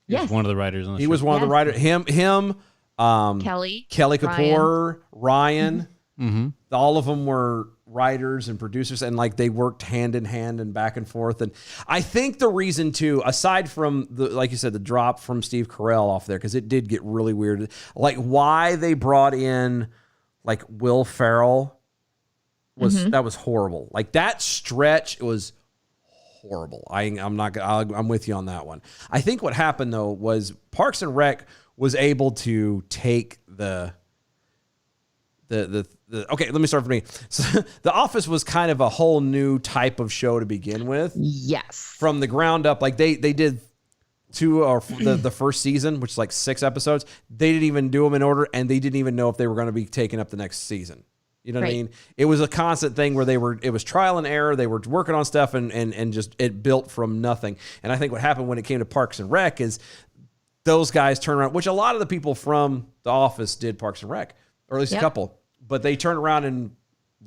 yes, One of the writers on the He show. was one of the writers. Him, Kelly Kapoor, Ryan. All of them were writers and producers, and like they worked hand in hand and back and forth. And I think the reason too, aside from like you said, the drop from Steve Carell off there, because it did get really weird. Like why they brought in like Will Ferrell was that was horrible. Like that stretch was horrible. I'm with you on that one. I think what happened though was Parks and Rec was able to take the okay, let me start from me. So, The Office was kind of a whole new type of show to begin with. yes, From the ground up, like they did the first season, which is like 6 episodes. They didn't even do them in order, and they didn't even know if they were going to be taking up the next season. You know what I Right. mean? It was a constant thing where it was trial and error. They were working on stuff and just it built from nothing. And I think what happened when it came to Parks and Rec is those guys turn around, which a lot of the people from The Office did Parks and Rec, or at least a Yep. couple. But they turned around and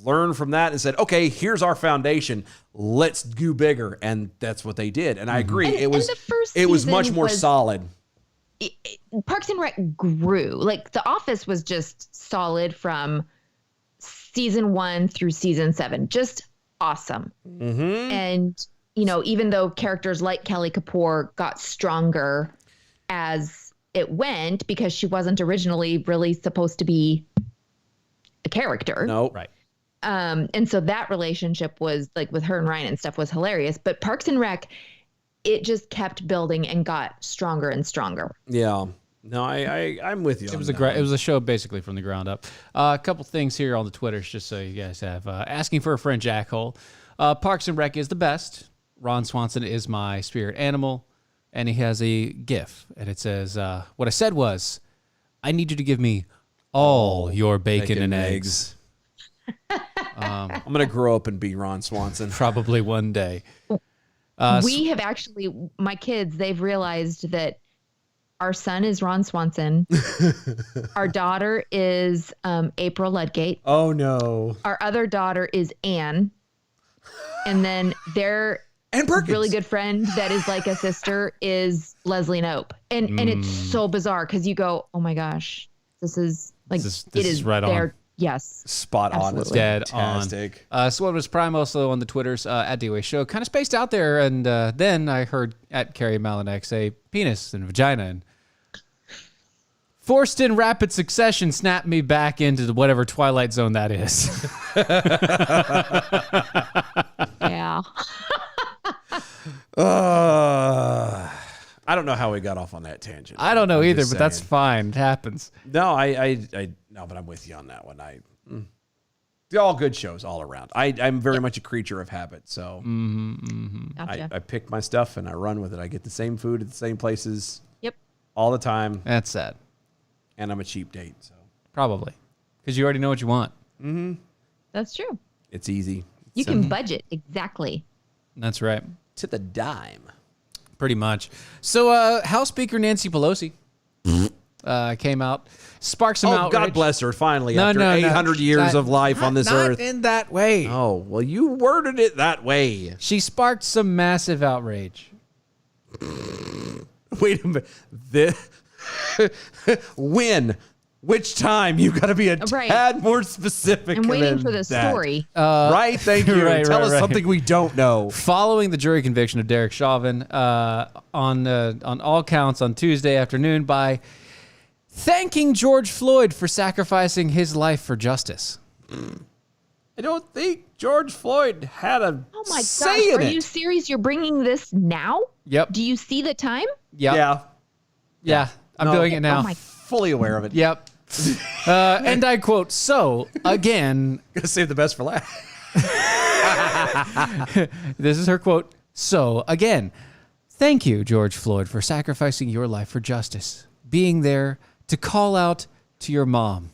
learned from that and said, okay, here's our foundation. Let's do bigger. And that's what they did. And I agree. And- it was and the first it was season much more was- solid. Parks and Rec grew. Like The Office was just solid from season 1 through season 7. Just awesome. And, you know, even though characters like Kelly Kapoor got stronger as it went because she wasn't originally really supposed to be a character. No. Right. And so that relationship was like with her and Ryan and stuff was hilarious. But Parks and Rec, it just kept building and got stronger and stronger. Yeah. No, I'm with you. It was a show basically from the ground up. A couple things here on the Twitters, just so you guys have. Asking for a friend, Jackhole. Parks and Rec is the best. Ron Swanson is my spirit animal, and he has a GIF, and it says, "What I said was, I need you to give me all your bacon and eggs." I'm gonna grow up and be Ron Swanson. Probably one day. We have actually, my kids, they've realized that our son is Ron Swanson. Our daughter is April Ludgate. Oh no. Our other daughter is Anne. And then their And Perkins. really good friend that is like a sister is Leslie Knope. And it's so bizarre because you go, oh my gosh, this is like, This it is is right on. their, yes. Spot on. It's Absolutely. Dead fantastic. on. So what was Prime also on the Twitters at DOA Show? Kind of spaced out there, and then I heard at Carrie Malinek say penis and vagina, and forced in rapid succession snapped me back into the whatever Twilight Zone that is. Yeah. I don't know how we got off on that tangent. I don't know I'm either, just but that's saying. fine. It happens. No, no, but I'm with you on that one. They're all good shows all around. I'm very much a creature of habit, so Gotcha. I pick my stuff and I run with it. I get the same food at the same places Yep. all the time, That's sad. and I'm a cheap date, so Probably. Because you already know what you want. That's true. it's easy. You can budget. Exactly. That's right. To the dime. Pretty much. So House Speaker Nancy Pelosi came out, sparked some Oh, outrage. God bless her, finally, No, after no, no. 800 years Not- of life on this not earth. in that way. Oh, well, you worded it that way. She sparked some massive outrage. Wait a minute. When? Which time? You've got to be a Right. tad more specific. I'm waiting than for the that. story. Right? Thank you. Right, Tell right, us right. something we don't know. Following the jury conviction of Derek Chauvin on all counts on Tuesday afternoon by thanking George Floyd for sacrificing his life for justice. I don't think George Floyd had a Oh my say gosh. in Are it. you serious? You're bringing this now? Yep. Do you see the time? Yep. Yeah. I'm No. doing it now. Oh my. Fully aware of it. Yep. And I quote, so again, Gonna save the best for last. this is her quote. So again, thank you, George Floyd, for sacrificing your life for justice, being there to call out to your mom.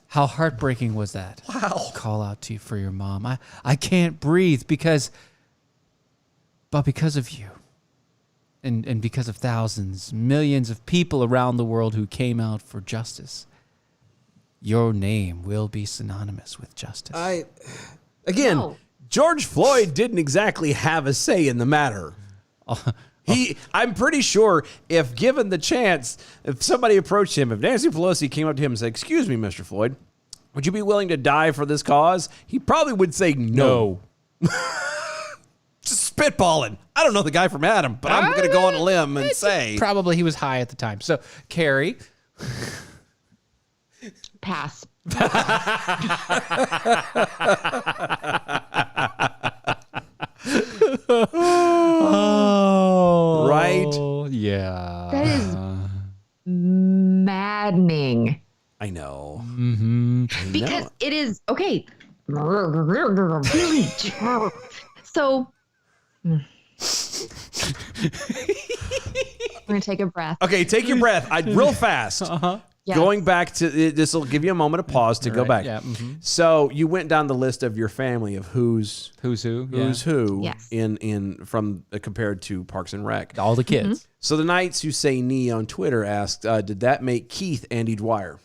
How heartbreaking was that? Wow. Call out to you for your mom. I can't breathe because of you. And because of thousands, millions of people around the world who came out for justice. Your name will be synonymous with justice. Again, No. George Floyd didn't exactly have a say in the matter. I'm pretty sure if given the chance, if somebody approached him, if Nancy Pelosi came up to him and said, "Excuse me, Mr. Floyd, would you be willing to die for this cause?" He probably would say no. Just spitballing. I don't know the guy from Adam, but I'm going to go on a limb and say. Probably he was high at the time. So, Carrie, Pass. Right? Yeah. That is maddening. I know. Because it is okay. So I'm gonna take a breath. Okay, take your breath. Real fast. Yes. Going back to this will give you a moment of pause to go Right, back. yeah, mhm. So you went down the list of your family of who's Who's who? who Yes. in from compared to Parks and Rec. All the kids. So the Knights Who Say Knee on Twitter asked, did that make Keith Andy Dwyer?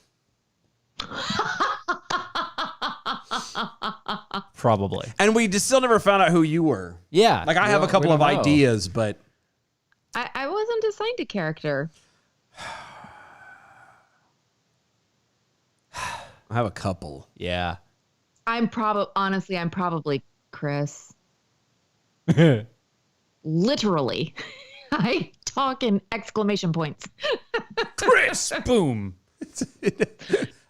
Probably. And we just still never found out who you were. Yeah. Like I have a couple of ideas, but I wasn't assigned a character. I have a couple. Yeah. I'm probably Chris. Literally. I talk in exclamation points. Chris. Boom.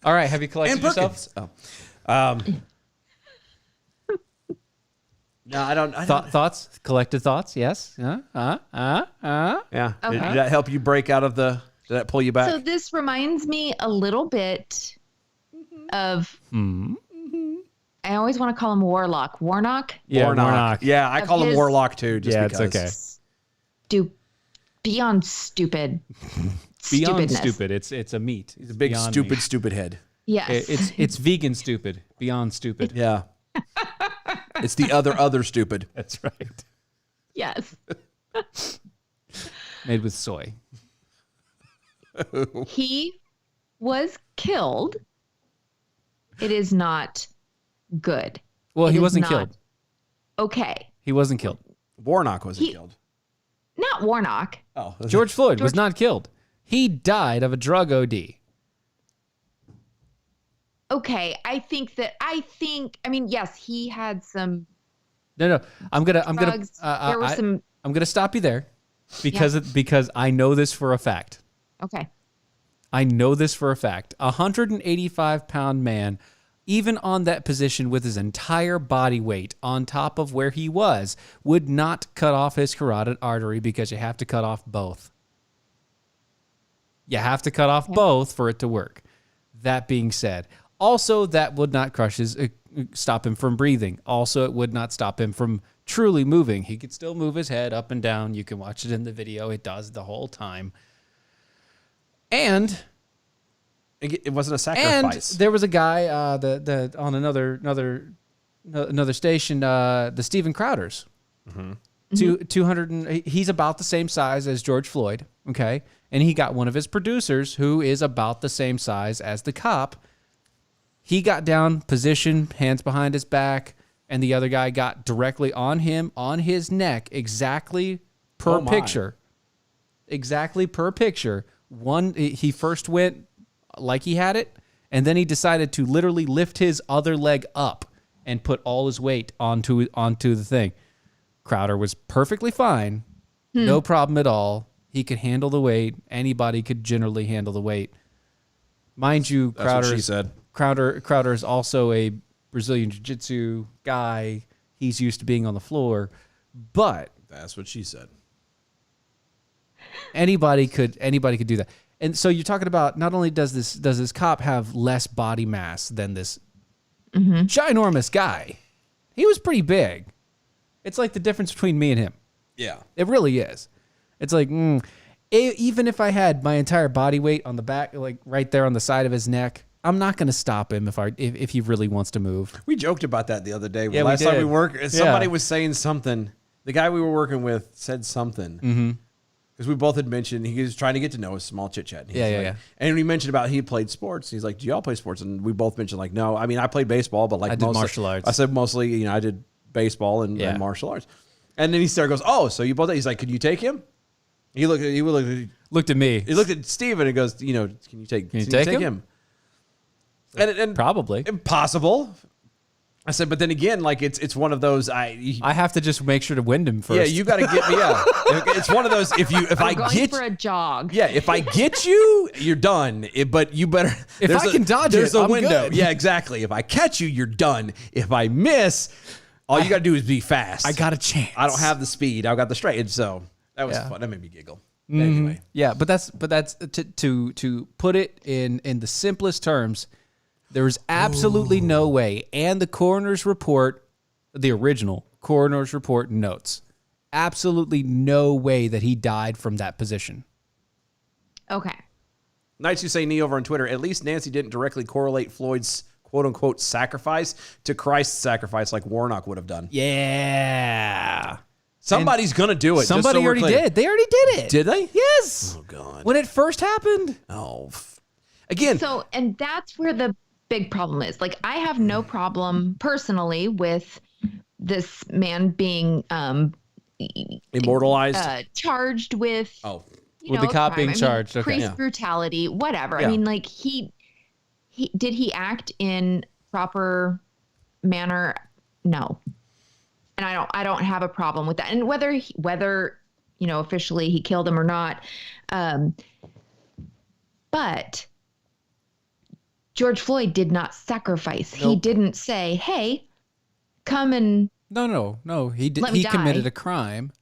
All right. Have you collected And yourself? No, I don't. Thoughts? Collected thoughts? Yes. Yeah. Okay. Did that help you break out of the? Did that pull you back? So this reminds me a little bit of. I always want to call him Warnock. Yeah. Warnock. Yeah, I Of call him his- Warlock too. Just Yeah, because. it's okay. Beyond stupid. Beyond Stupidness. stupid. It's a meat. He's a big Beyond stupid, meat. stupid head. Yes. It's vegan stupid. Beyond stupid. Yeah. It's the other stupid. That's right. Yes. Made with soy. He was killed. It is not good. Well, It he is wasn't not killed. Okay. He wasn't killed. Warnock wasn't He- killed. Not Warnock. Oh, George Floyd was not killed. He died of a drug OD. Okay. I mean, yes, he had some No. I'm gonna drugs. There were some. I'm gonna stop you there because I know this for a fact. Okay. I know this for a fact. A 185-pound man, even on that position with his entire body weight on top of where he was, would not cut off his carotid artery because you have to cut off both. You have to cut off both for it to work. That being said, also that would not stop him from breathing. Also, it would not stop him from truly moving. He could still move his head up and down. You can watch it in the video. It does the whole time. And It wasn't a and sacrifice. there was a guy on another station, the Steven Crowders. 200. He's about the same size as George Floyd. Okay, and he got one of his producers who is about the same size as the cop. He got down, position, hands behind his back, and the other guy got directly on him, on his neck, exactly per Oh my. picture. Exactly per picture. He first went like he had it, and then he decided to literally lift his other leg up and put all his weight onto the thing. Crowder was perfectly fine, no problem at all. He could handle the weight. Anybody could generally handle the weight. Mind you, That's what she said. Crowder is also a Brazilian Jiu-Jitsu guy. He's used to being on the floor, but That's what she said. anybody could do that. And so you're talking about not only does this cop have less body mass than this ginormous guy, he was pretty big. It's like the difference between me and him. Yeah. It really is. It's like even if I had my entire body weight on the back, like right there on the side of his neck, I'm not going to stop him if he really wants to move. We joked about that the other day. Yeah, we Last time we did. worked, somebody Yeah. was saying something. The guy we were working with said something. Because we both had mentioned, he was trying to get to know us, small chit chat. Yeah. And we mentioned about he played sports. He's like, do y'all play sports? And we both mentioned like, no, I mean, I played baseball, but like I did mostly- martial arts. I said mostly, I did baseball and martial arts. And then he started goes, oh, so you both, he's like, could you take him? He looked Looked at me. he looked at Steven and goes, can you take take him? And Probably. impossible. I said, but then again, like it's one of those I have to just make sure to wind him first. yeah, you got to get me. Yeah, it's one of those. If I Going get for a jog. yeah, if I get you, you're done. But you better. If there's I can dodge there's it, a I'm window. good. Yeah, exactly. If I catch you, you're done. If I miss, all you got to do is be fast. I got a chance. I don't have the speed. I got the straight. And so that was Yeah. fun. That made me giggle. Anyway, Yeah, but that's to put it in the simplest terms. There is absolutely no way, and the coroner's report, the original coroner's report notes, absolutely no way that he died from that position. Okay. Nights You Say Knee over on Twitter. At least Nancy didn't directly correlate Floyd's quote-unquote sacrifice to Christ's sacrifice like Warnock would have done. Yeah. Somebody's going to do it. Somebody just so we're already clear. did. They already did it. Did they? Yes. Oh, God. When it first happened. Oh. Again. So, and that's where the big problem is. Like, I have no problem personally with this man being Immortalized? charged with With the cop being charged, okay. police Yeah. brutality, whatever. Yeah. I mean, like he did he act in proper manner? No, and I don't have a problem with that. And whether officially he killed him or not, but George Floyd did not sacrifice. He didn't say, "Hey, come and." No. He did. Let me He committed die. a crime,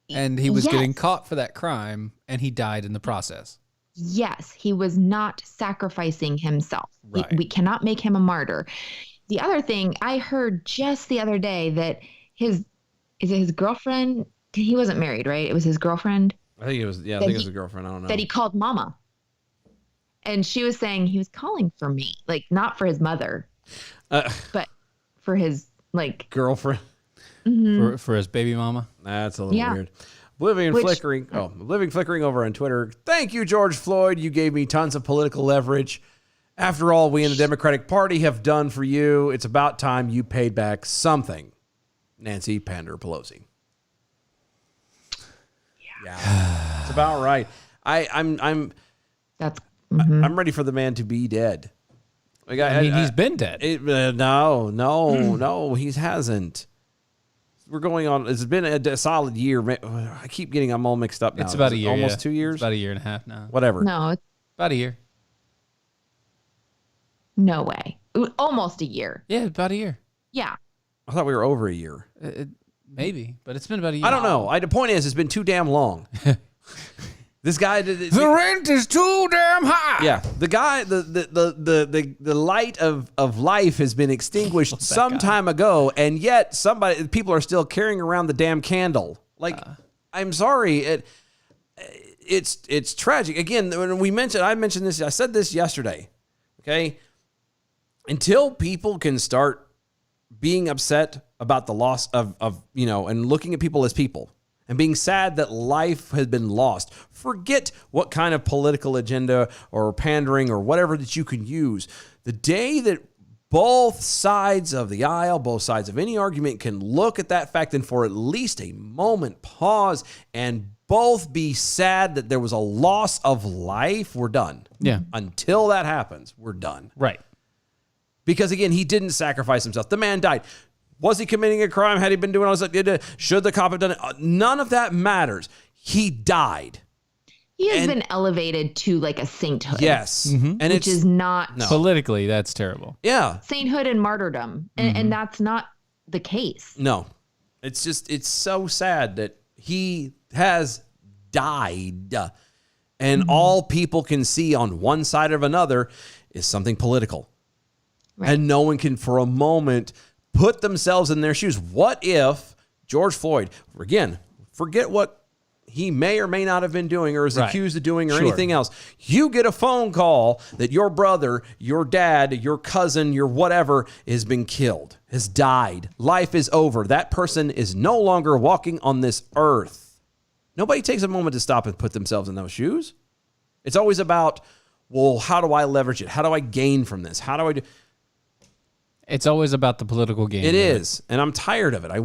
and he was Yes. getting caught for that crime, and he died in the process. Yes, he was not sacrificing himself. Right. We cannot make him a martyr. The other thing I heard just the other day that his girlfriend, he wasn't married, right? It was his girlfriend I think it was, I That think it he- was a girlfriend. I don't know. that he called mama. And she was saying he was calling for me, like not for his mother, but for his like Girlfriend. For his baby mama. That's a little Yeah. weird. Living Which- Flickering. Oh, Living Flickering over on Twitter. Thank you, George Floyd. You gave me tons of political leverage. After all we in the Democratic Party have done for you, it's about time you paid back something. Nancy Pander Pelosi. Yeah. It's about right. I'm that's I'm ready for the man to be dead. Like I mean, he's been dead. No, he hasn't. We're going on. It's been a solid year. I keep getting them all mixed up now. It's about Is a it year. almost yeah. 2 years. It's about a year and a half now. Whatever. no, it's About a year. no way. Almost a year. Yeah, about a year. Yeah. I thought we were over a year. Maybe, but it's been about a year. I don't know. The point is, it's been too damn long. This guy. The rent is too damn high. Yeah, the guy, the light of life has been extinguished some time ago, and yet people are still carrying around the damn candle. Like, I'm sorry, it's tragic. Again, when I mentioned this, I said this yesterday. Okay, until people can start being upset about the loss of and looking at people as people, and being sad that life has been lost. Forget what kind of political agenda or pandering or whatever that you can use. The day that both sides of the aisle, both sides of any argument can look at that fact and for at least a moment pause and both be sad that there was a loss of life, we're done. Yeah. Until that happens, we're done. Right. Because again, he didn't sacrifice himself. The man died. Was he committing a crime? Had he been doing all this? Should the cop have done it? None of that matters. He died. He has been elevated to like a sainthood. Yes. And Which is not Politically, that's terrible. yeah. sainthood and martyrdom. And that's not the case. No. It's so sad that he has died. And all people can see on one side or another is something political. Right. And no one can for a moment put themselves in their shoes. What if George Floyd, again, forget what he may or may not have been doing or is Right. accused of doing or Sure. anything else. You get a phone call that your brother, your dad, your cousin, your whatever has been killed, has died. Life is over. That person is no longer walking on this earth. Nobody takes a moment to stop and put themselves in those shoes. It's always about, well, how do I leverage it? How do I gain from this? How do I do? It's always about the political game. It is, and I'm tired of it. I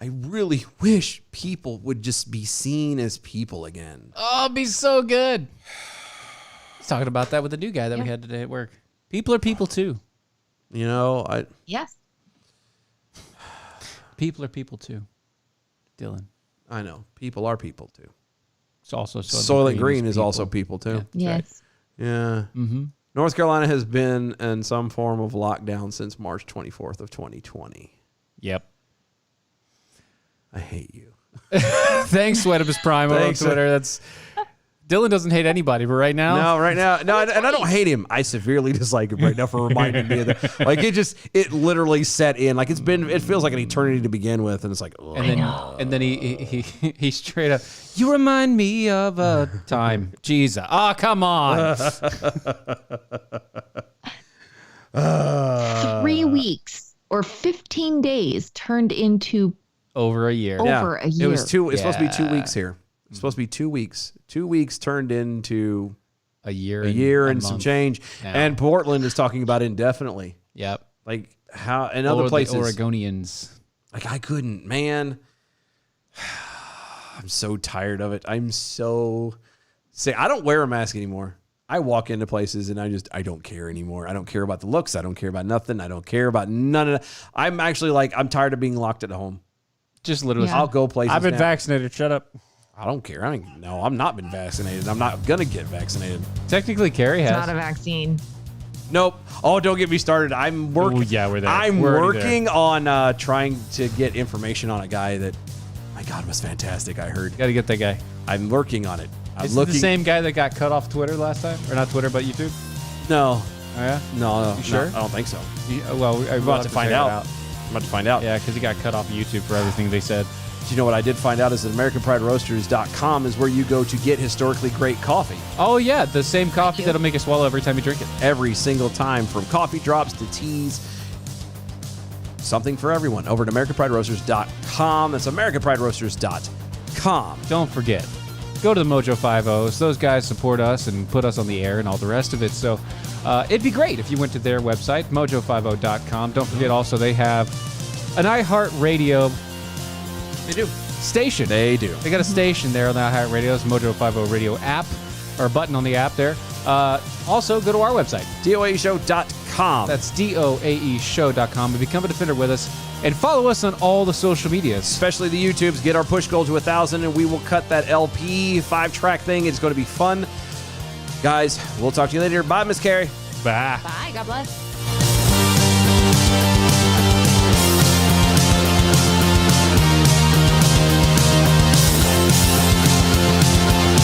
really wish people would just be seen as people again. Oh, it'd be so good. I was talking about that with the new guy that we had today at work. People are people too. You know, Yes. People are people too. Dylan. I know people are people too. It's also Soylent Green is also people too. Yes. Yeah. Mm-hmm. North Carolina has been in some form of lockdown since March 24th of 2020. Yep. I hate you. Thanks, Sweatibus Prime on Thanks. Twitter. That's Dylan doesn't hate anybody, but right now, No, right now, no, and I don't hate him. I severely dislike him right now for reminding me of that. Like it literally set in. Like it feels like an eternity to begin with, and it's like, ugh. and then he straight up, you remind me of a time. Jesus. Oh, come on. 3 weeks or 15 days turned into Over a year. over a year. It was two. It's supposed to be 2 Yeah. weeks here. It's supposed to be 2 weeks. 2 weeks turned into A year. a year a and some month. change. now. And Portland is talking about indefinitely. Yep. Like how in other Or places. the Oregonians. Like I couldn't, man. I'm so tired of it. I'm so sick. I don't wear a mask anymore. I walk into places and I don't care anymore. I don't care about the looks. I don't care about nothing. I don't care about none of that. I'm actually like, I'm tired of being locked at home. Just literally. Yeah. I'll go places. I've been now. vaccinated. Shut up. I don't care. I'm not been vaccinated. I'm not gonna get vaccinated. Technically, Carrie It's has. not a vaccine. Nope. Oh, don't get me started. I'm working. Ooh, yeah, we're there. I'm We're already working on trying to get information on a guy that, my God, was fantastic. I heard. Got to get that guy. I'm working on it. I'm Is it looking. the same guy that got cut off Twitter last time? Or not Twitter, but YouTube? No, Oh, yeah? no. sure? I don't think so. Well, I'm about to find out. I'm about to find out. Yeah, because he got cut off YouTube for everything they said. Do you know what I did find out is that AmericanPrideRoasters.com is where you go to get historically great coffee. Oh, yeah, the same coffee you. that'll make you swallow every time you drink it. Every single time, from coffee drops to teas. Something for everyone over at AmericanPrideRoasters.com. That's AmericanPrideRoasters.com. Don't forget, go to the Mojo 50s. Those guys support us and put us on the air and all the rest of it. So it'd be great if you went to their website, mojo50.com. Don't forget also they have an iHeartRadio They do. station. They do. They got a station there on the iHeartRadio. It's Mojo 50 Radio app or a button on the app there. Also, go to our website. DOAShow.com. That's DOAEshow.com and become a defender with us. And follow us on all the social medias. Especially the YouTubes. Get our push goal to 1,000, and we will cut that LP 5-track thing. It's going to be fun. Guys, we'll talk to you later. Bye, Miss Carrie. Bah. Bye. God bless.